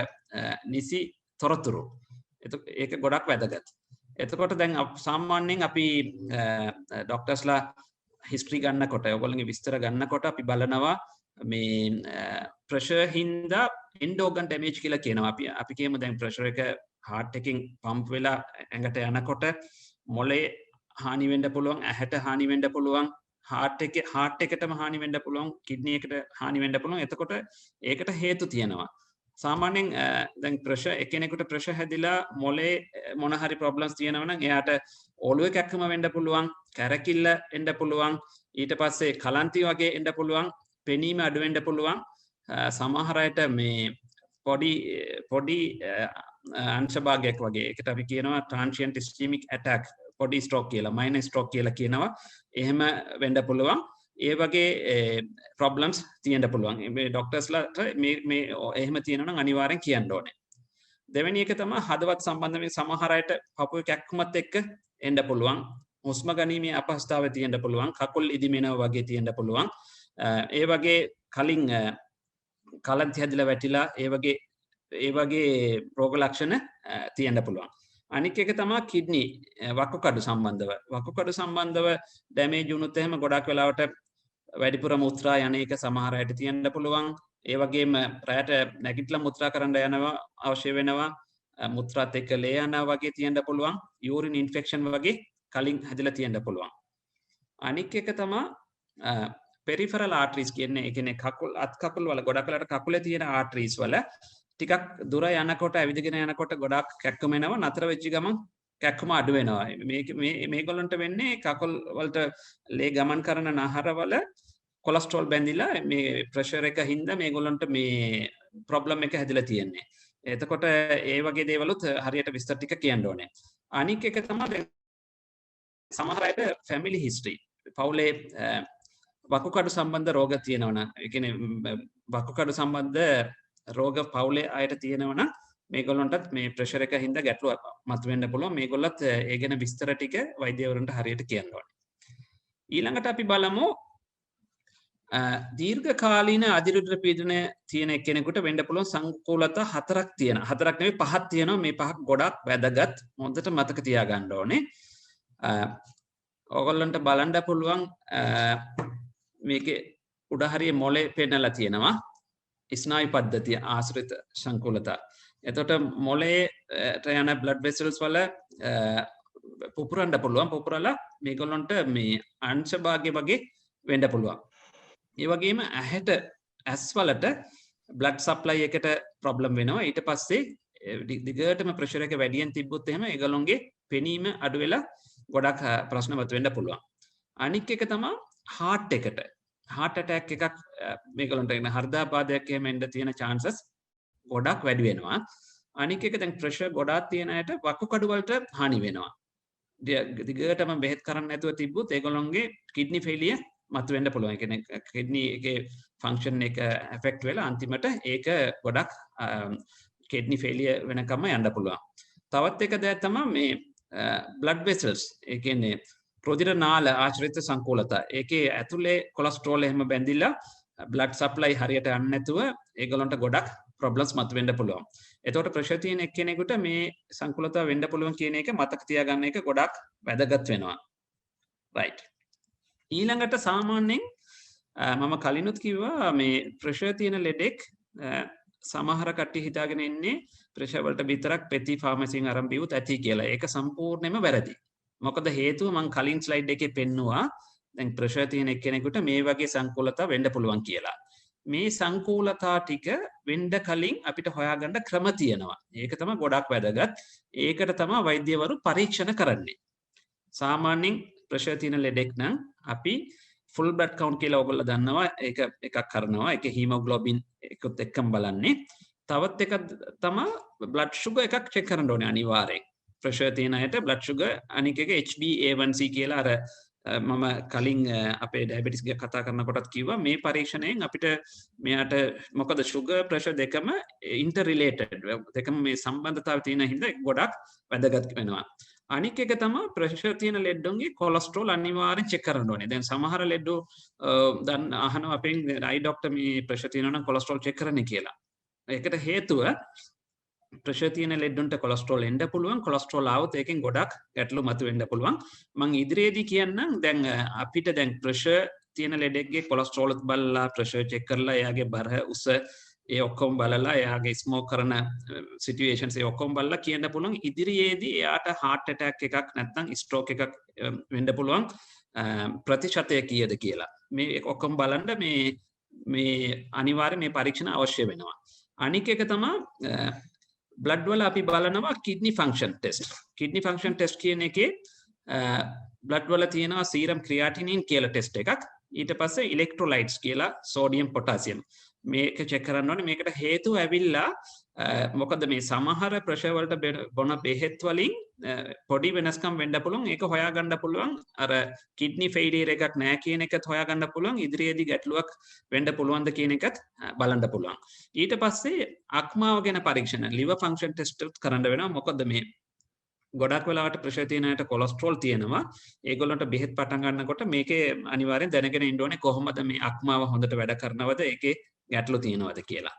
A: නිසි තොරතුරු. ඒක ගොඩක් වැදගත්. එතකොට දැන් සාමාන්‍යයෙන් අපි ඩොක්ටර්ස්ලා හිස්ටරි ගන්නකොට ඕගොල්ලන්ගේ විස්තර ගන්නකොට අපි බලනවා මේ ප්‍රෙෂර් හින්දා එන්ඩෝගන් ඩැමේජ් කියලා කියනවා. අපි කියමු දැන් ප්‍රෙෂර් එක හાર્ට් එකකින් පම්ප් වෙලා ඇඟට යනකොට මොලේ හානි වෙන්න පුළුවන්, ඇහැට හානි වෙන්න පුළුවන්, heart එකටම හානි වෙන්න පුළුවන්, kidney එකට හානි වෙන්න පුළුවන්. එතකොට ඒකට හේතු තියෙනවා. සාමාන්‍යයෙන් දැන් ප්‍රෙෂර් එකිනෙකට ප්‍රෙෂර් හැදිලා මොලේ මොන හරි ප්‍රොබ්ලම්ස් තියෙනවා නම් එයාට ඔළුවේ කැක්කම වෙන්න පුළුවන්, කැරකිල්ල එන්න පුළුවන්, ඊට පස්සේ කලන්ති වගේ එන්න පුළුවන්, පෙනීම අඩු වෙන්න පුළුවන්. සමහර අයට මේ පොඩි අංශභාගයක් වගේ ඒකට අපි කියනවා transient ischemic attack, පොඩි stroke කියලා, minor stroke කියලා කියනවා. එහෙම වෙන්න පුළුවන්. ඒ වගේ ප්‍රොබ්ලම්ස් තියෙන්න පුළුවන්. මේ ડોක්ටර්ස්ලාට මේ එහෙම තියෙනවා නම් අනිවාර්යෙන් කියන්න ඕනේ. දෙවෙනි එක තමයි හදවත් සම්බන්ධ මේ සමහර අයට පපුවේ කැක්කුමත් එක්ක එන්න පුළුවන්. හුස්ම ගැනීමේ අපහසුතාවය තියෙන්න පුළුවන්. කකුල් ඉදිමෙනවා වගේ තියෙන්න පුළුවන්. ඒ වගේ කලින් කලන්ති හැදිලා වැටිලා ඒ වගේ රෝග ලක්ෂණ තියෙන්න පුළුවන්. අනික එක තමයි කිඩ්නි වකුගඩු සම්බන්ධව ඩැමේජ් වුණොත් එහෙම ගොඩක් වෙලාවට වැඩිපුර මුත්‍රා යන එක සමහර අයට තියෙන්න පුළුවන්. ඒ වගේම රැයට නැගිටලා මුත්‍රා කරන්න යනවා අවශ්‍ය වෙනවා. මුත්‍රාත් එක්ක ලේ යනවා වගේ තියෙන්න පුළුවන්. යූරින් ඉන්ෆෙක්ෂන් වගේ කලින් හැදිලා තියෙන්න පුළුවන්. අනික එක තමයි පෙරිෆරල් ආර්ටරිස් කියන්නේ ඒ කියන්නේ අත් කකුල් වල ගොඩක් වෙලාවට කකුලේ තියෙන ආර්ටරිස් වල ටිකක් දුර යනකොට ඇවිදගෙන යනකොට ගොඩක් කැක්කම එනවා. නතර වෙච්ච ගමන් කැක්කම අඩු වෙනවා. මේගොල්ලන්ට වෙන්නේ කකුල් වලට ලේ ගමන් කරන නහරවල කොලෙස්ටරෝල් බැඳිලා මේ ප්‍රෙෂර් එක හින්දා මේගොල්ලන්ට මේ ප්‍රොබ්ලම් එක හැදිලා තියෙන්නේ. එතකොට ඒ වගේ දේවලුත් හරියට විස්තර ටික කියන්න ඕනේ. අනික එක තමයි සමහර අයට ෆැමිලි හිස්ටරි. පවුලේ වකුගඩු සම්බන්ධ රෝග තියෙනවා නම්, ඒ කියන්නේ වකුගඩු සම්බන්ධ රෝග පවුලේ අයට තියෙනවා නම් මේගොල්ලන්ටත් මේ ප්‍රෙෂර් එක හින්දා ගැටලුවක් මතුවෙන්න පුළුවන්. මේගොල්ලත් ඒ ගැන විස්තර ටික වෛද්‍යවරුන්ට හරියට කියන්න ඕනේ. ඊළඟට අපි බලමු දීර්ඝකාලීන අධිරුධිර පීඩනය තියෙන කෙනෙකුට වෙන්න පුළුවන් සංකූලතා හතරක් තියෙනවා. හතරක් නෙවෙයි පහක් තියෙනවා. මේ පහ ගොඩක් වැදගත්. හොඳට මතක තියාගන්න ඕනේ. ඕගොල්ලන්ට බලන්න පුළුවන් මේකේ උඩ හරිය මොලේ පෙන්නලා තියෙනවා. ස්නායු පද්ධතිය ආශ්‍රිත සංකූලතා. එතකොට මොලේට යන බ්ලඩ් වෙසල්ස් වල පුපුරන්න පුළුවන්. පුපුරලා මේගොල්ලන්ට මේ අංශ භාගය වගේ වෙන්න පුළුවන්. ඒ වගේම ඇස් වලට බ්ලඩ් සප්ලයි එකට ප්‍රොබ්ලම් වෙනවා. ඊට පස්සේ දිගටම ප්‍රෙෂර් එක වැඩියෙන් තිබ්බොත් එහෙම ඒගොල්ලන්ගේ පෙනීම අඩු වෙලා ගොඩක් ප්‍රශ්න මතුවෙන්න පුළුවන්. අනික් එක තමයි heart එකට. heart attack එකක් මේගොල්ලන්ට එන හෘදයාබාධයක් එහෙම එන්න තියෙන chances ගොඩක් වැඩි වෙනවා. අනික් එක දැන් ප්‍රෙෂර් ගොඩාක් තියෙන අයට වකුගඩු වලට හානි වෙනවා. දිගටම බෙහෙත් කරන්න නැතුව තිබ්බොත් ඒගොල්ලන්ගේ කිඩ්නි ෆේලියර් මතුවෙන්න පුළුවන්. ඒ කියන්නේ කිඩ්නි එකේ ෆන්ක්ෂන් එක ඇෆෙක්ට් වෙලා අන්තිමට ඒක ගොඩක් කිඩ්නි ෆේලියර් වෙනකම්ම යන්න පුළුවන්. තවත් එක දෙයක් තමයි මේ බ්ලඩ් වෙසල්ස්. ඒ කියන්නේ රුධිර නාල ආශ්‍රිත සංකූලතා. ඒකේ ඇතුලේ කොලෙස්ටරෝල් එහෙම බැඳිලා බ්ලඩ් සප්ලයි හරියට යන්නේ නැතුව ඒගොල්ලන්ට ගොඩක් ප්‍රොබ්ලම්ස් මතුවෙන්න පුළුවන්. එතකොට ප්‍රෙෂර් තියෙන එක්කෙනෙකුට මේ සංකූලතාව වෙන්න පුළුවන් කියන එක මතක තියාගන්න එක ගොඩක් වැදගත් වෙනවා. right. ඊළඟට සාමාන්‍යයෙන් මම කලිනුත් කිව්වා මේ ප්‍රෙෂර් තියෙන ලෙඩෙක් සමහර කට්ටිය හිතාගෙන ඉන්නේ ප්‍රෙෂර් වලට විතරක් පෙති ෆාමසියෙන් අරන් බිව්වොත් ඇති කියලා. ඒක සම්පූර්ණයෙන්ම වැරදි. මොකද හේතුව මම කලින් ස්ලයිඩ් එකේ පෙන්නුවා දැන් ප්‍රෙෂර් තියෙන එක්කෙනෙකුට මේ වගේ සංකූලතා වෙන්න පුළුවන් කියලා. මේ සංකූලතා ටික වෙන්න කලින් අපිට හොයාගන්න ක්‍රම තියෙනවා. ඒක තමයි ගොඩක් වැදගත්. ඒකට තමයි වෛද්‍යවරු පරීක්ෂණ කරන්නේ. සාමාන්‍යයෙන් ප්‍රෙෂර් තියෙන ලෙඩෙක් නම් අපි ෆුල් බ්ලඩ් කවුන්ට් කියලා ඔයගොල්ලෝ දන්නවා. ඒක එකක් කරනවා. ඒක හීමොග්ලොබින් එකත් එක්කම බලන්නේ. තවත් එකක් තමයි බ්ලඩ් ෂුගර් එකක් චෙක් කරන්න ඕනේ අනිවාර්යෙන්. ප්‍රෙෂර් තියෙන අයට බ්ලඩ් ෂුගර් අනික එක HbA1c කියලා අර මම කලින් අපේ ඩයබටිස් ගැන කතා කරනකොටත් කිව්වා මේ පරීක්ෂණයෙන් අපිට මෙයාට මොකද ෂුගර් ප්‍රෙෂර් දෙකම ඉන්ටර් රිලේටඩ් දෙකම මේ සම්බන්ධතාවය තියෙන හින්දා ගොඩක් වැදගත් වෙනවා. අනික් එක තමයි ප්‍රෙෂර් තියෙන ලෙඩ්ඩුන්ගේ කොලෙස්ටරෝල් අනිවාර්යෙන් චෙක් කරන්න ඕනේ. දැන් සමහර ලෙඩ්ඩු දැන් අහනවා අපෙන් අයි ડોක්ටර් මේ ප්‍රෙෂර් තියෙනවා නම් කොලෙස්ටරෝල් චෙක් කරන්න කියලා. ඒකට හේතුව ප්‍රෙෂර් තියෙන ලෙඩ්ඩුන්ට කොලෙස්ටරෝල් එන්න පුළුවන්. කොලෙස්ටරෝල් ආවොත් ඒකෙන් ගොඩක් ගැටලු මතුවෙන්න පුළුවන්. මම ඉදිරියේදී කියන්නම් දැන් අපිට දැන් ප්‍රෙෂර් තියෙන ලෙඩෙක්ගේ කොලෙස්ටරෝල්ත් බලලා ප්‍රෙෂර් චෙක් කරලා එයාගේ බර උස ඒ ඔක්කොම බලලා එයාගේ ස්මෝක් කරන සිටුේෂන්ස් ඒ ඔක්කොම බලලා කියන්න පුළුවන් ඉදිරියේදී එයාට heart attack එකක් නැත්නම් stroke එකක් වෙන්න පුළුවන් ප්‍රතිශතය කීයද කියලා. මේ ඔක්කොම බලන්න මේ අනිවාර්ය මේ පරීක්ෂණ අවශ්‍ය වෙනවා. අනික එක තමයි blood වල අපි බලනවා kidney function test. Kidney function test කියන එකේ blood වල තියෙනවා serum creatinine කියලා test එකක්. ඊට පස්සේ electrolytes කියලා sodium potassium. මේක check කරන්න ඕනේ. මේකට හේතුව ඇවිල්ලා මොකද මේ සමහර ප්‍රෙෂර් වලට බොන බෙහෙත් වලින් පොඩි වෙනස්කම් වෙන්න පුළුවන්. ඒක හොයාගන්න පුළුවන්. අර kidney failure එකක් නැහැ කියන එකත් හොයාගන්න පුළුවන්. ඉදිරියේදී ගැටලුවක් වෙන්න පුළුවන්ද කියන එකත් බලන්න පුළුවන්. ඊට පස්සේ අක්මාව ගැන පරීක්ෂණ liver function test කරන්න වෙනවා. මොකද මේ ගොඩක් වෙලාවට ප්‍රෙෂර් තියෙන අයට කොලෙස්ටරෝල් තියෙනවා. ඒගොල්ලන්ට බෙහෙත් පටන් ගන්නකොට මේකේ අනිවාර්යෙන් දැනගෙන ඉන්න ඕනේ කොහොමද මේ අක්මාව හොඳට වැඩ කරනවද ඒකේ ගැටලු තියෙනවද කියලා.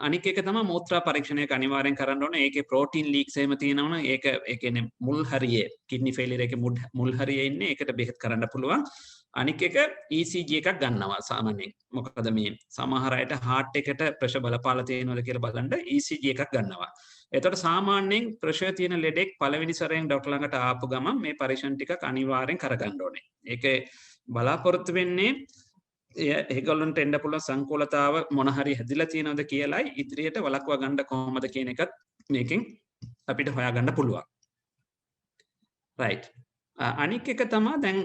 A: අනික එක තමයි මූත්‍රා පරීක්ෂණයක අනිවාර්යෙන් කරන්න ඕනේ. ඒකේ ප්‍රෝටීන් ලීක්ස් එහෙම තියෙනවනම් ඒක ඒ කියන්නේ මුල් හරියේ කිඩ්නි ෆේලියර් එකේ මුල් හරියේ ඉන්නේ. ඒකට බෙහෙත් කරන්න පුළුවන්. අනික එක ECG එකක් ගන්නවා සාමාන්‍යයෙන්. මොකද මේ සමහර අයට heart එකට ප්‍රෙෂර් බලපාලා තියෙනවද කියලා බලන්න ECG එකක් ගන්නවා. එතකොට සාමාන්‍යයෙන් ප්‍රෙෂර් තියෙන ලෙඩෙක් පළවෙනි සැරයෙන් ડોක්ටර් ළඟට ආපු ගමන් මේ පරීක්ෂණ ටිකක් අනිවාර්යෙන් කරගන්න ඕනේ. ඒකේ බලාපොරොත්තු වෙන්නේ ඒගොල්ලන්ට එන්න පුළුවන් සංකූලතාව මොන හරි හැදිලා තියෙනවද කියලායි ඉදිරියට වළක්වා ගන්න කොහොමද කියන එකත් මේකෙන් අපිට හොයාගන්න පුළුවන්. right. අනික් එක තමයි දැන්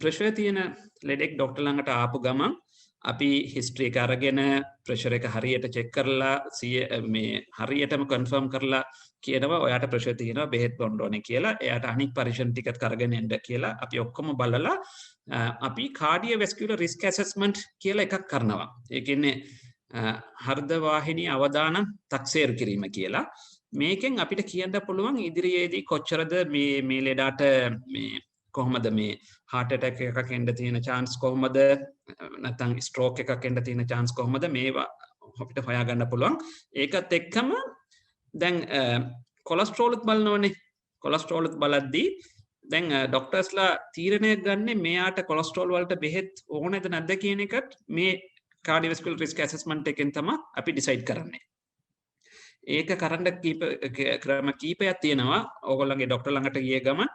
A: ප්‍රෙෂර් තියෙන ලෙඩෙක් ડોක්ටර් ළඟට ආපු ගමන් අපි හිස්ටරි එක අරගෙන ප්‍රෙෂර් එක හරියට චෙක් කරලා මේ හරියටම කන්ෆර්ම් කරලා කියනවා ඔයාට ප්‍රෙෂර් තියෙනවා බෙහෙත් බොන්න ඕනේ කියලා. එයාට අනික් පරීක්ෂණ ටිකත් කරගෙන එන්න කියලා අපි ඔක්කොම බලලා අපි cardiovascular risk assessment කියලා එකක් කරනවා. ඒ කියන්නේ හෘද වාහිනී අවදානම් තක්සේරු කිරීම කියලා. මේකෙන් අපිට කියන්න පුළුවන් ඉදිරියේදී කොච්චරද මේ ලෙඩට මේ කොහොමද මේ heart attack එකක් එන්න තියෙන chance කොහොමද නැත්නම් stroke එකක් එන්න තියෙන chance කොහොමද මේවා අපිට හොයාගන්න පුළුවන්. ඒකත් එක්කම දැන් කොලෙස්ටරෝල්ත් බලනවනේ. කොලෙස්ටරෝල්ත් බලද්දී දැන් ડોක්ටර්ස්ලා තීරණය ගන්නේ මෙයාට කොලෙස්ටරෝල් වලට බෙහෙත් ඕනේද නැද්ද කියන එකට මේ cardiovascular risk assessment එකෙන් තමයි අපි decide කරන්නේ. ඒක කරන්න ක්‍රම කීපයක් තියෙනවා. ඕගොල්ලන්ගේ ડોක්ටර් ළඟට ගිය ගමන්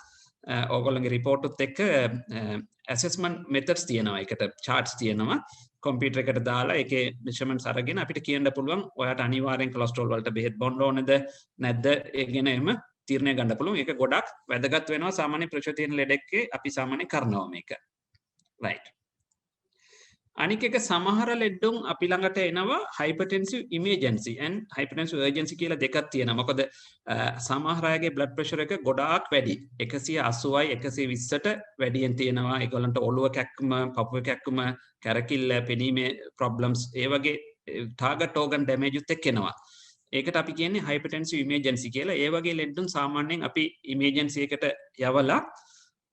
A: ඕගොල්ලන්ගේ report උත් එක්ක assessment methods තියෙනවා. ඒකට charts තියෙනවා. කම්පියුටර් එකට දාලා ඒකේ measurements අරගෙන අපිට කියන්න පුළුවන් ඔයාට අනිවාර්යෙන් කොලෙස්ටරෝල් වලට බෙහෙත් බොන්න ඕනේද නැද්ද ඒ ගැන එහෙම තීරණය ගන්න පුළුවන්. ඒක ගොඩක් වැදගත් වෙනවා සාමාන්‍ය ප්‍රෙෂර් තියෙන ලෙඩෙක්ගේ අපි සාමාන්‍ය කරනවා මේක. right. අනික එක සමහර ලෙඩුන් අපි ළඟට එනවා hypertensive emergency and hypertensive urgency කියලා දෙකක් තියෙනවා. මොකද සමහර අයගේ blood pressure එක ගොඩාක් වැඩි. 180යි 120ට වැඩියෙන් තියෙනවා. ඒගොල්ලන්ට ඔළුව කැක්කුම, පපුව කැක්කුම, කැරකිල්ල, පෙනීමේ problems ඒ වගේ target organ damage උත් එක්ක එනවා. ඒකට අපි කියන්නේ hypertensive emergency කියලා. ඒ වගේ ලෙඩුන් සාමාන්‍යයෙන් අපි emergency එකට යවලා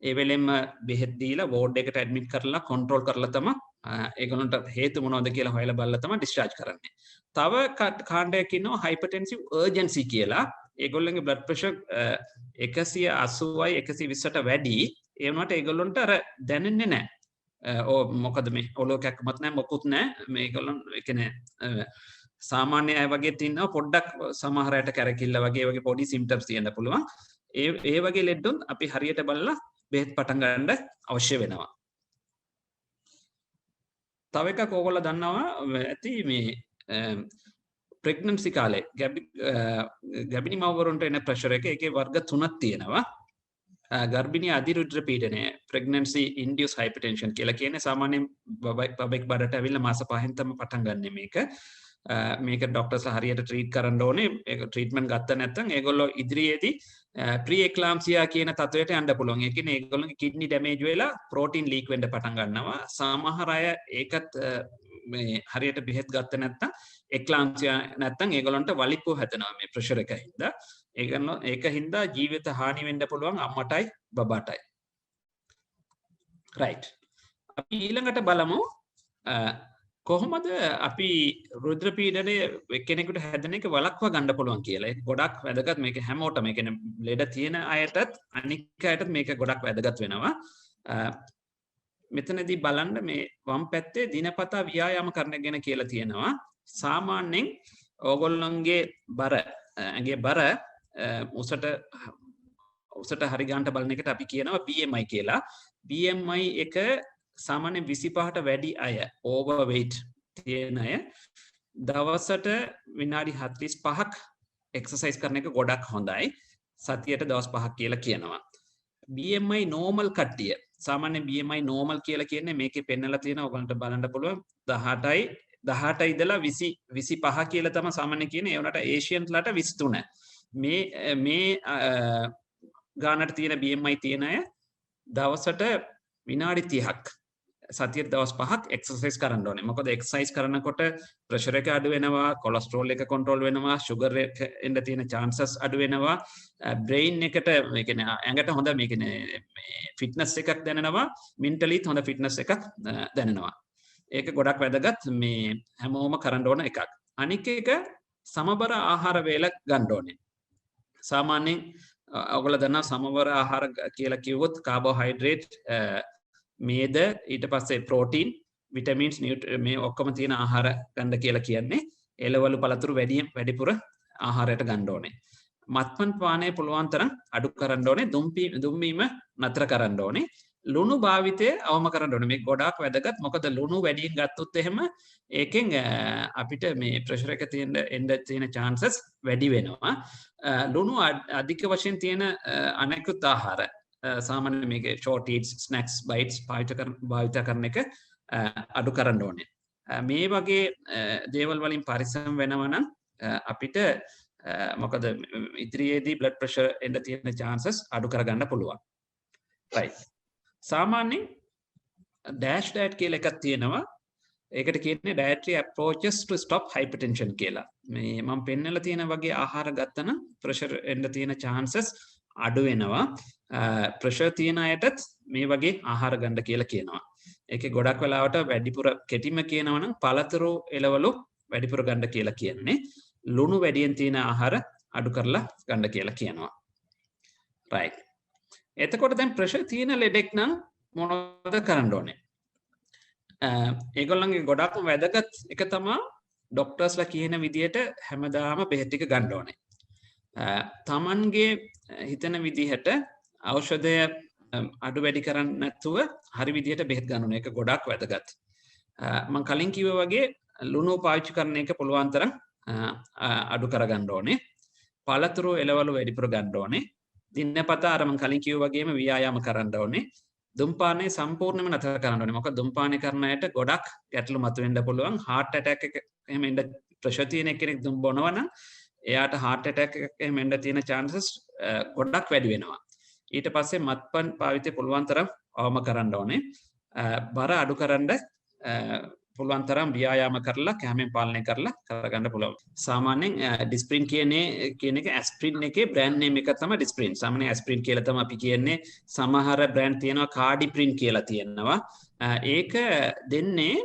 A: ඒ වෙලෙම බෙහෙත් දීලා වෝඩ් එකට ඇඩ්මිට් කරලා කන්ට්‍රෝල් කරලා තමයි ඒගොල්ලන්ට හේතු මොනවද කියලා හොයලා බලලා තමයි ඩිස්චාර්ජ් කරන්නේ. තව කාණ්ඩයක් ඉන්නවා hypertensive urgency කියලා. ඒගොල්ලන්ගේ blood pressure 180යි 120ට වැඩි. ඒ වුණාට ඒගොල්ලන්ට අර දැනෙන්නේ නැහැ. මොකද මේ ඔලුව කැක්කමත් නැහැ මොකුත් නැහැ. මේගොල්ලන් ඒ කියන්නේ සාමාන්‍ය අය වගේ ඉන්නවා පොඩ්ඩක් සමහර අයට කැරකිල්ල වගේ පොඩි සිම්ප්ටම්ස් තියෙන්න පුළුවන්. ඒ වගේ ලෙඩුන් අපි හරියට බලලා බෙහෙත් පටන් ගන්න අවශ්‍ය වෙනවා. තව එකක් ඕගොල්ලෝ දන්නවා ඇති මේ ප්‍රෙග්නන්සි කාලේ ගර්භිණී මව්වරුන්ට එන ප්‍රෙෂර් එක ඒකේ වර්ග 3ක් තියෙනවා. ගර්භිණී අධිරුධිර පීඩනය pregnancy induced hypertension කියලා කියන්නේ සාමාන්‍යයෙන් බබෙක් බඩට ඇවිල්ලා මාස 5න් තමයි පටන් ගන්නෙ මේක. මේක ડોක්ටර්ස්ලා හරියට ට්‍රීට් කරන්න ඕනේ. ඒක ට්‍රීට්මන්ට් ගත්ත නැත්නම් ඒගොල්ලෝ ඉදිරියේදී ප්‍රී එක්ලාම්සියා කියන තත්වයට යන්න පුළුවන්. ඒ කියන්නේ ඒගොල්ලන්ගේ කිඩ්නි ඩැමේජ් වෙලා ප්‍රෝටීන් ලීක් වෙන්න පටන් ගන්නවා. සමහර අය ඒකත් මේ හරියට බෙහෙත් ගත්ත නැත්නම් එක්ලාම්සියා නැත්නම් ඒගොල්ලන්ට වලිප්පුව හැදෙනවා මේ ප්‍රෙෂර් එක හින්දා. ඒක හින්දා ජීවිත හානි වෙන්න පුළුවන් අම්මටයි බබාටයි. right. අපි ඊළඟට බලමු කොහොමද අපි රුධිර පීඩනය කෙනෙකුට හැදෙන එක වළක්වා ගන්න පුළුවන් කියලා. ඒක ගොඩක් වැදගත්. මේක හැමෝටම ඒ කියන්නේ ලෙඩ තියෙන අයටත් අනික් අයටත් මේක ගොඩක් වැදගත් වෙනවා. මෙතනදී බලන්න මේ වම් පැත්තේ දිනපතා ව්‍යායාම කරන ගැන කියලා තියෙනවා. සාමාන්‍යයෙන් ඕගොල්ලන්ගේ බර ඇගේ බර උසට හරි ගන්නට බලන එකට අපි කියනවා BMI කියලා. BMI එක සාමාන්‍ය 25ට වැඩි අය overweight තියෙන අය දවසට විනාඩි 45ක් එක්සර්සයිස් කරන එක ගොඩක් හොඳයි. සතියට දවස් 5ක් කියලා කියනවා. BMI normal කට්ටිය සාමාන්‍ය BMI normal කියලා කියන්නේ මේකේ පෙන්නලා තියෙනවා ඔයගලන්ට බලන්න පුළුවන් 18යි ඉඳලා 25 කියලා තමයි සාමාන්‍ය කියන්නේ. ඒ වුණාට ඒෂියන්ස්ලාට 23. මේ ගානට තියෙන BMI තියෙන අය දවසට විනාඩි 30ක් සතියට දවස් 5ක් එක්සර්සයිස් කරන්න ඕනේ. මොකද එක්සර්සයිස් කරනකොට ප්‍රෙෂර් එක අඩු වෙනවා, කොලෙස්ටරෝල් එක කන්ට්‍රෝල් වෙනවා, ෂුගර් එක එන්න තියෙන chances අඩු වෙනවා, බ්‍රේන් එකට මේ කියන්නේ ඇඟට හොඳ මේ කියන්නේ ෆිට්නස් එකක් දැනෙනවා, මෙන්ටලිත් හොඳ ෆිට්නස් එකක් දැනෙනවා. ඒක ගොඩක් වැදගත් මේ හැමෝම කරන්න ඕන එකක්. අනික එක සමබර ආහාර වේල ගන්න ඕනේ. සාමාන්‍යයෙන් ඔයගොල්ලෝ දන්නා සමබර ආහාර කියලා කිව්වොත් කාබෝහයිඩ්‍රේට් මේද ඊට පස්සේ ප්‍රෝටීන් විටමින්ස් මේ ඔක්කොම තියෙන ආහාර ගන්න කියලා කියන්නේ. එළවලු පළතුරු වැඩිපුර ආහාරයට ගන්න ඕනේ. මත්පැන් පානය පුළුවන් තරම් අඩු කරන්න ඕනේ. දුම්බීම නතර කරන්න ඕනේ. ලුණු භාවිතය අවම කරන්න ඕනේ. මේක ගොඩාක් වැදගත්. මොකද ලුණු වැඩියෙන් ගත්තොත් එහෙම ඒකෙන් අපිට මේ ප්‍රෙෂර් එක තියෙන chances වැඩි වෙනවා. ලුණු අධික වශයෙන් තියෙන අනෙකුත් ආහාර සාමාන්‍ය මේක short eats snacks bites භාවිත කරන එක අඩු කරන්න ඕනේ. මේ වගේ දේවල් වලින් පරිස්සම් වෙනවා නම් අපිට මොකද ඉදිරියේදී blood pressure එන්න තියෙන chances අඩු කරගන්න පුළුවන්. right. සාමාන්‍යයෙන් dash diet කියලා එකක් තියෙනවා. ඒකට කියන්නේ dietary approaches to stop hypertension කියලා. මේ මම පෙන්නලා තියෙන වගේ ආහාර ගත්තනම් pressure එන්න තියෙන chances අඩු වෙනවා. ප්‍රෙෂර් තියෙන අයටත් මේ වගේ ආහාර ගන්න කියලා කියනවා. ඒකේ ගොඩක් වෙලාවට වැඩිපුර කෙටිම කියනවා නම් පළතුරු එළවලු වැඩිපුර ගන්න කියලා කියන්නේ. ලුණු වැඩියෙන් තියෙන ආහාර අඩු කරලා ගන්න කියලා කියනවා. right. එතකොට දැන් ප්‍රෙෂර් තියෙන ලෙඩෙක් නම් මොනවද කරන්න ඕනේ? ඒගොල්ලන්ගේ ගොඩක්ම වැදගත් එක තමයි ડોක්ටර්ස්ලා කියන විදියට හැමදාම බෙහෙත් ටික ගන්න ඕනේ. තමන්ගේ හිතන විදිහට ඖෂධය අඩු වැඩි කරන්න නැතුව හරි විදිහට බෙහෙත් ගන්න ඕනේ. ඒක ගොඩක් වැදගත්. මම කලින් කිව්වා වගේ ලුණු පාවිච්චි කරන එක පුළුවන් තරම් අඩු කරගන්න ඕනේ. පළතුරු එළවලු වැඩිපුර ගන්න ඕනේ. දිනපතා අර මම කලින් කිව්වා වගේම ව්‍යායාම කරන්න ඕනේ. දුම්පානය සම්පූර්ණයෙන්ම නතර කරන්න ඕනේ. මොකද දුම්පානය කරන අයට ගොඩක් ගැටලු මතුවෙන්න පුළුවන්. heart attack එක එහෙම එන්න ප්‍රෙෂර් තියෙන කෙනෙක් දුම් බොනවා නම් එයාට heart attack එකක් එහෙම එන්න තියෙන chances ගොඩක් වැඩි වෙනවා. ඊට පස්සේ මත්පැන් පාවිච්චි පුළුවන් තරම් අවම කරන්න ඕනේ. බර අඩු කරන්න පුළුවන් තරම් ව්‍යායාම කරලා කැමෙන් පාලනය කරලා කරගන්න පුළුවන්. සාමාන්‍යයෙන් ඩිස්ප්‍රින් කියන එක ඇස්ප්‍රින් එකේ බ්‍රෑන්ඩ් නේම් එක තමයි ඩිස්ප්‍රින්. සාමාන්‍යයෙන් ඇස්ප්‍රින් කියලා තමයි අපි කියන්නේ. සමහර බ්‍රෑන්ඩ් තියෙනවා කාඩිප්‍රින් කියලා තියෙනවා. ඒක දෙන්නේ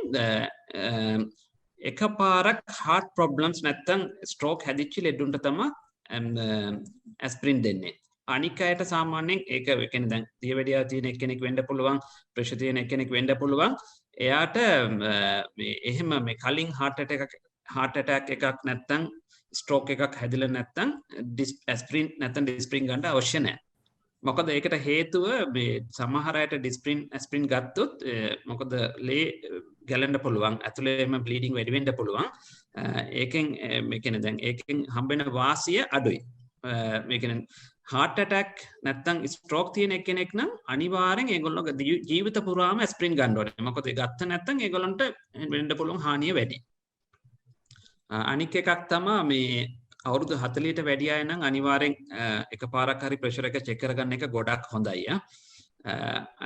A: එකපාරක් heart problems නැත්තම් stroke හැදිච්ච ලෙඩුන්ට තමයි ඇස්ප්‍රින් දෙන්නේ. අනික් අයට සාමාන්‍යයෙන් ඒක කියන්නේ දැන් දියවැඩියාව තියෙන එක්කෙනෙක් වෙන්න පුළුවන්, ප්‍රෙෂර් තියෙන එක්කෙනෙක් වෙන්න පුළුවන්. එයාට මේ එහෙම මේ කලින් heart attack එකක් නැත්තම් stroke එකක් හැදිලා නැත්තම් ඇස්ප්‍රින් නැත්තම් ඩිස්ප්‍රින් ගන්න අවශ්‍ය නැහැ. මොකද ඒකට හේතුව මේ සමහර අයට ඩිස්ප්‍රින් ඇස්ප්‍රින් ගත්තොත් මොකද ලේ ගැලෙන්න පුළුවන්, ඇතුළේම බ්ලීඩින් වැඩි වෙන්න පුළුවන්. ඒකෙන් මේ කියන්නේ දැන් ඒකෙන් හම්බෙන වාසිය අඩුයි. මේ කියන්නේ heart attack නැත්තම් stroke තියෙන කෙනෙක් නම් අනිවාර්යෙන් ඒගොල්ලෝගේ ජීවිත පුරාම ඇස්ප්‍රින් ගන්න ඕනේ. මොකද ඒ ගත්ත නැත්තම් ඒගොල්ලන්ට වෙන්න පුළුවන් හානිය වැඩි. අනික් එකක් තමයි මේ අවුරුදු 40ට වැඩි අය නම් අනිවාර්යෙන් එකපාරක් හරි ප්‍රෙෂර් එක චෙක් කරගන්න එක ගොඩක් හොඳයි.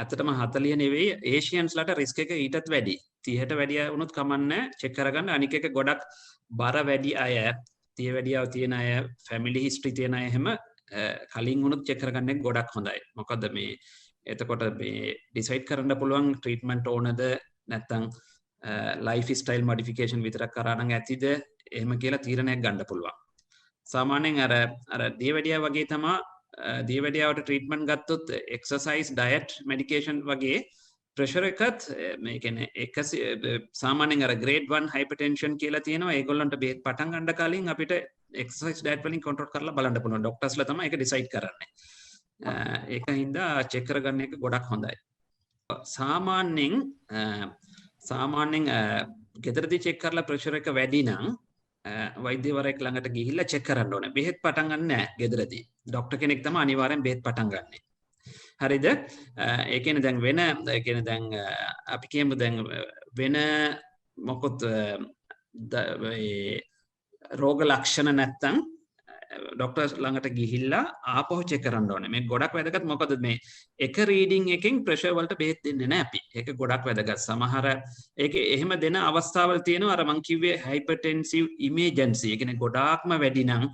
A: ඇත්තටම 40 නෙවෙයි ඒෂියන්ස්ලාට රිස්ක් එක ඊටත් වැඩි. 30ට වැඩි අය වුණොත් කමන්නේ චෙක් කරගන්න. අනික් එක ගොඩක් බර වැඩි අය, දියවැඩියාව තියෙන අය, ෆැමිලි හිස්ටරි තියෙන අය එහෙම කලින් වුණොත් චෙක් කරගන්න එක ගොඩක් හොඳයි. මොකද මේ එතකොට මේ ඩිසයිඩ් කරන්න පුළුවන් ට්‍රීට්මන්ට් ඕනද නැත්නම් ලයිෆ් ස්ටයිල් මොඩිෆිකේෂන් විතරක් කරා නම් ඇතිද එහෙම කියලා තීරණයක් ගන්න පුළුවන්. සාමාන්‍යයෙන් අර දියවැඩියාව වගේ තමයි දියවැඩියාවට ට්‍රීට්මන්ට් ගත්තොත් එක්සර්සයිස්, ඩයට්, මෙඩිකේෂන් වගේ ප්‍රෙෂර් එකත් මේ කියන්නේ සාමාන්‍යයෙන් අර grade 1 hypertension කියලා තියෙනවා. ඒගොල්ලන්ට බෙහෙත් පටන් ගන්න කලින් අපිට exercise diet වලින් control කරලා බලන්න පුළුවන්. ડોක්ටර්ස්ලා තමයි ඒක decide කරන්නේ. ඒක හින්දා check කරගන්න එක ගොඩක් හොඳයි. සාමාන්‍යයෙන් ගෙදරදී check කරලා ප්‍රෙෂර් එක වැඩි නම් වෛද්‍යවරයෙක් ළඟට ගිහිල්ලා check කරන්න ඕනේ. බෙහෙත් පටන් ගන්න නෑ ගෙදරදී. ડોක්ටර් කෙනෙක් තමයි අනිවාර්යෙන් බෙහෙත් පටන් ගන්නෙ. හරිද? ඒ කියන්නේ දැන් වෙන ඒ කියන්නේ දැන් අපි කියමු දැන් වෙන මොකොත් රෝග ලක්ෂණ නැත්තම් ડોක්ටර්ස් ළඟට ගිහිල්ලා ආපහු check කරන්න ඕනේ. මේක ගොඩක් වැදගත්. මොකද මේ එක රීඩින් එකෙන් ප්‍රෙෂර් වලට බෙහෙත් දෙන්නේ නැහැ අපි. ඒක ගොඩක් වැදගත්. සමහර ඒකේ එහෙම දෙන අවස්ථාවල් තියෙනවා. අර මං කිව්වේ hypertensive emergency. ඒ කියන්නේ ගොඩාක්ම වැඩි නම්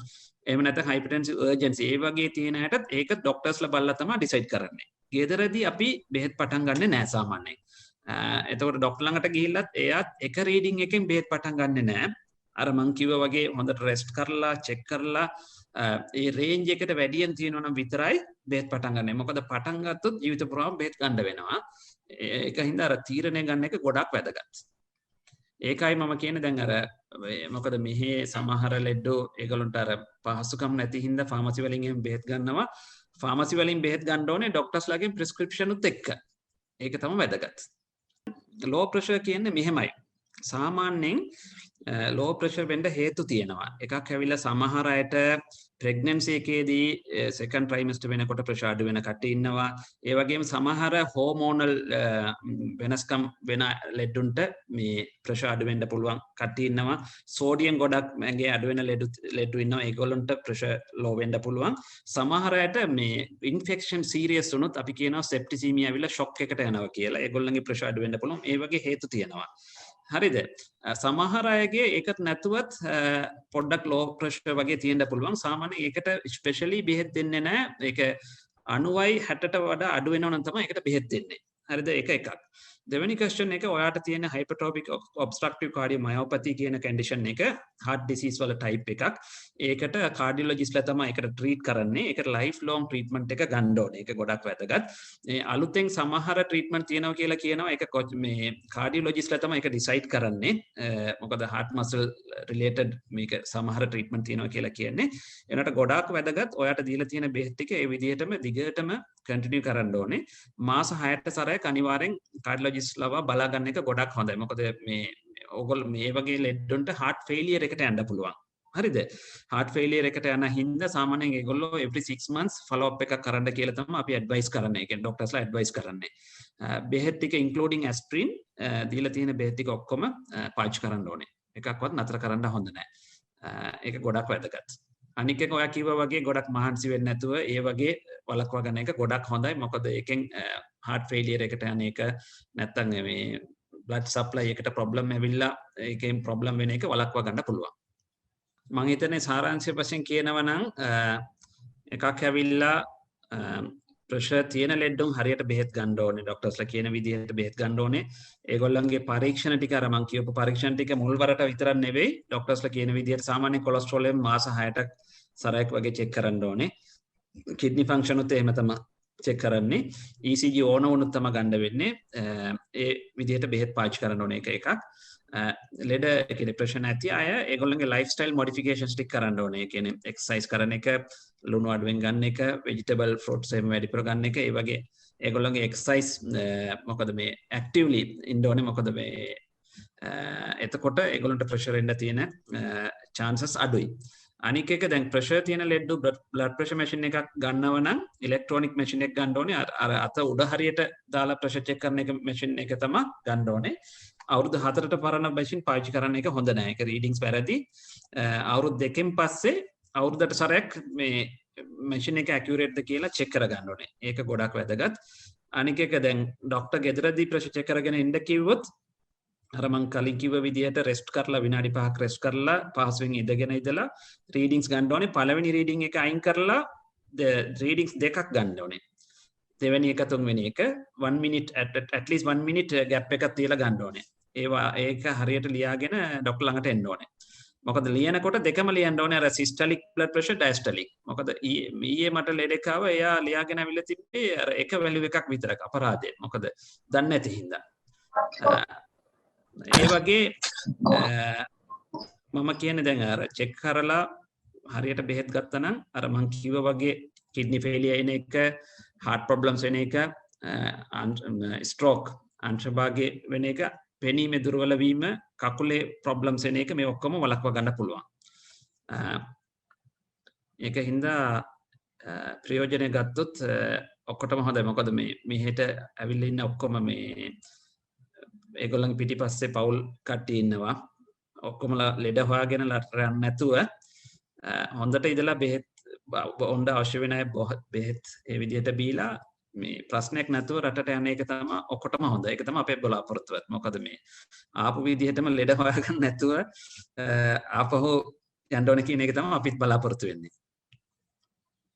A: එහෙම නැත්නම් hypertensive urgency ඒ වගේ තියෙන හැටත් ඒක ડોක්ටර්ස්ලා බලලා තමයි decide කරන්නේ. ගෙදරදී අපි බෙහෙත් පටන් ගන්නෙ නැහැ සාමාන්‍යයෙන්. එතකොට ડોක්ටර් ළඟට ගිහිල්ලත් එයාත් එක රීඩින් එකෙන් බෙහෙත් පටන් ගන්නෙ නැහැ. අර මං කිව්වා වගේ හොඳට රෙස්ට් කරලා චෙක් කරලා ඒ රේන්ජ් එකට වැඩියෙන් තියෙනවා නම් විතරයි බෙහෙත් පටන් ගන්න. මොකද පටන් ගත්තොත් ජීවිත පුරාම බෙහෙත් ගන්න වෙනවා. ඒක හින්දා අර තීරණය ගන්න එක ගොඩක් වැදගත්. ඒකයි මම කියන්නේ දැන් අර මොකද මෙහි සමහර ලෙඩෝ ඒගොල්ලන්ට අර පහසුකම් නැති හින්දා ෆාමසි වලින් එහෙම බෙහෙත් ගන්නවා. ෆාමසි වලින් බෙහෙත් ගන්න ඕනේ ડોක්ටර්ස්ලාගෙන් ප්‍රෙස්ක්‍රිප්ෂන් උත් එක්ක. ඒක තමයි වැදගත්. ලෝ ප්‍රෙෂර් කියන්නේ මෙහෙමයි. සාමාන්‍යයෙන් ලෝ ප්‍රෙෂර් වෙන්න හේතු තියෙනවා. එකක් ඇවිල්ලා සමහර අයට ප්‍රෙග්නන්සි එකේදී සෙකන්ඩ් ට්‍රයිමස්ටර් වෙනකොට ප්‍රෙෂර් අඩු වෙන කට්ටිය ඉන්නවා. ඒ වගේම සමහර හෝමෝනල් වෙනස්කම් වෙන ලෙඩුන්ට මේ ප්‍රෙෂර් අඩු වෙන්න පුළුවන් කට්ටිය ඉන්නවා. සෝඩියම් ගොඩක් ඇඟේ අඩු වෙන ලෙඩු ඉන්නවා. ඒගොල්ලන්ට ප්‍රෙෂර් ලෝ වෙන්න පුළුවන්. සමහර අයට මේ ඉන්ෆෙක්ෂන් සීරියස් වුණොත් අපි කියනවා සෙප්ටිසීමියා ඇවිල්ලා ෂොක් එකට යනවා කියලා. ඒගොල්ලන්ගේ ප්‍රෙෂර් අඩු වෙන්න පුළුවන්. ඒ වගේ හේතු තියෙනවා. හරිද? සමහර අයගේ ඒකත් නැතුවත් පොඩ්ඩක් ලෝ ප්‍රෙෂර් වගේ තියෙන්න පුළුවන්. සාමාන්‍යයෙන් ඒකට ස්පෙෂලි බෙහෙත් දෙන්නේ නැහැ. ඒක 90යි 60ට වඩා අඩු වෙනවා නම් තමයි ඒකට බෙහෙත් දෙන්නේ. හරිද? ඒක එකක්. දෙවෙනි ක්වෙස්චන් එක ඔයාට තියෙන hypertrophic obstructive cardiomyopathy කියන කන්ඩිෂන් එක heart disease වල type එකක්. ඒකට cardiologistලා තමයි ඒකට treat කරන්නේ. ඒකට lifelong treatment එක ගන්න ඕනේ. ඒක ගොඩක් වැදගත්. මේ අලුතෙන් සමහර treatment තියෙනවා කියලා කියනවා. ඒක මේ cardiologistලා තමයි ඒක decide කරන්නේ. මොකද heart muscle related මේක සමහර treatment තියෙනවා කියලා කියන්නේ. එනට ගොඩාක් වැදගත්. ඔයාට දීලා තියෙන බෙහෙත් ටික ඒ විදිහටම දිගටම continue කරන්න ඕනේ. මාස 6ට සැරයක් අනිවාර්යෙන් cardiologistලාව බලා ගන්න එක ගොඩක් හොඳයි. මොකද මේ ඕගොල්ලෝ මේ වගේ ලෙඩුන්ට heart failure එකට යන්න පුළුවන්. හරිද? heart failure එකට යන හින්දා සාමාන්‍යයෙන් ඒගොල්ලෝ every 6 months follow up එකක් කරන්න කියලා තමයි අපි advice කරන්නේ. ඒ කියන්නේ ડોක්ටර්ස්ලා advice කරන්නේ. බෙහෙත් ටික including aspirin දීලා තියෙන බෙහෙත් ටික ඔක්කොම පාවිච්චි කරන්න ඕනේ. එකක්වත් නතර කරන්න හොඳ නැහැ. ඒක ගොඩක් වැදගත්. අනික එක ඔයා කිව්වා වගේ ගොඩක් මහන්සි වෙන්නේ නැතුව ඒ වගේ වළක්වා ගන්න එක ගොඩක් හොඳයි. මොකද ඒකෙන් heart failure එකට යන එක නැත්තම් මේ blood supply එකට problem ඇවිල්ලා ඒකෙන් problem වෙන එක වළක්වා ගන්න පුළුවන්. මම හිතන්නේ සාරාංශය වශයෙන් කියනවා නම් එකක් ඇවිල්ලා ප්‍රෙෂර් තියෙන ලෙඩුන් හරියට බෙහෙත් ගන්න ඕනේ. ડોක්ටර්ස්ලා කියන විදිහට බෙහෙත් ගන්න ඕනේ. ඒගොල්ලන්ගේ පරීක්ෂණ ටික අර මම කියපු පරීක්ෂණ ටික මුල් වරට විතරක් නෙවෙයි. ડોක්ටර්ස්ලා කියන විදිහට සාමාන්‍ය කොලෙස්ටරෝල් එක මාස 6ට සැරයක් වගේ චෙක් කරන්න ඕනේ. කිඩ්නි ෆන්ක්ෂන් උත් එහෙම තමයි චෙක් කරන්නේ. ECG ඕන වුණොත් තමයි ගන්න වෙන්නේ. ඒ විදිහට බෙහෙත් පාවිච්චි කරන්න ඕනේ එකක්. ලෙඩ කියන්නේ ප්‍රෙෂර් නැති අය ඒගොල්ලන්ගේ ලයිෆ්ස්ටයිල් මොඩිෆිකේෂන්ස් ටික කරන්න ඕනේ. ඒ කියන්නේ එක්සර්සයිස් කරන එක, ලුණු අඩුවෙන් ගන්න එක, වෙජිටබල් ෆෘට්ස් එහෙම වැඩිපුර ගන්න එක, ඒ වගේ ඒගොල්ලන්ගේ එක්සර්සයිස් මොකද මේ ඇක්ටිව්ලි ඉන්න ඕනේ. මොකද මේ එතකොට ඒගොල්ලන්ට ප්‍රෙෂර් එන්න තියෙන chances අඩුයි. අනික එක දැන් ප්‍රෙෂර් තියෙන ලෙඩු බ්ලඩ් ප්‍රෙෂර් මැෂින් එකක් ගන්නව නම් ඉලෙක්ට්‍රොනික මැෂින් එකක් ගන්න ඕනේ. අර අත උඩ හරියට දාලා ප්‍රෙෂර් චෙක් කරන එක මැෂින් එක තමයි ගන්න ඕනේ. අවුරුදු 4ට පරණ මැෂින් පාවිච්චි කරන එක හොඳ නැහැ. ඒක රීඩින්ග්ස් වැරදි. අවුරුදු 2කින් පස්සේ අවුරුද්දට සැරයක් මේ මැෂින් එක ඇකියුරේට්ද කියලා චෙක් කරගන්න ඕනේ. ඒක ගොඩක් වැදගත්. අනික එක දැන් ડોක්ටර් ගෙදරදී ප්‍රෙෂර් චෙක් කරගෙන ඉන්න කිව්වොත් අර මං කලින් කිව්ව විදිහට රෙස්ට් කරලා විනාඩි 5ක් රෙස්ට් කරලා පහසුවෙන් ඉඳගෙන ඉඳලා රීඩින්ග්ස් ගන්න ඕනේ. පළවෙනි රීඩින්ග් එක අයින් කරලා රීඩින්ග්ස් දෙකක් ගන්න ඕනේ. දෙවෙනි එක තුන්වෙනි එක 1 minute at least 1 minute gap එකක් තියලා ගන්න ඕනේ. ඒක හරියට ලියාගෙන ડોක්ටර් ළඟට එන්න ඕනේ. මොකද ලියනකොට දෙකම ලියන්න ඕනේ අර සිස්ටලික් බ්ලඩ් ප්‍රෙෂර් ඩයස්ටලික්. මොකද ඊයේ මට ලෙඩෙක් ආවා එයා ලියාගෙන අවිල්ල තිබ්බේ අර එක වැලියු එකක් විතරක් අපරාධයෙන්. මොකද දන්නේ නැති හින්දා. ඒ වගේ මම කියන්නේ දැන් අර චෙක් කරලා හරියට බෙහෙත් ගත්තා නම් අර මං කිව්වා වගේ කිඩ්නි ෆේලියර් එන එක, heart problems වෙන එක, stroke අංශභාගයේ වෙන එක, පෙනීමේ දුර්වල වීම, කකුලේ ප්‍රොබ්ලම්ස් එන එක මේ ඔක්කොම වළක්වා ගන්න පුළුවන්. ඒක හින්දා ප්‍රයෝජනය ගත්තොත් ඔක්කොටම හොඳයි. මොකද මේ මෙහෙට ඇවිල්ලා ඉන්න ඔක්කොම මේ ඒගොල්ලන්ගේ පිටිපස්සේ පවුල් කට්ටිය ඉන්නවා. ඔක්කොමලා ලෙඩ හොයාගෙන යන්නේ නැතුව හොඳට ඉඳලා බෙහෙත් බොන්න අවශ්‍ය වෙන අය බෙහෙත් ඒ විදිහට බීලා මේ ප්‍රශ්නයක් නැතුව රටට යන එක තමයි ඔක්කොටම හොඳ. ඒක තමයි අපේ බලාපොරොත්තුව. මොකද මේ ආපු විදිහටම ලෙඩ හොයාගන්න නැතුව ආපහු යන්න ඕන කියන එක තමයි අපිත් බලාපොරොත්තු වෙන්නේ.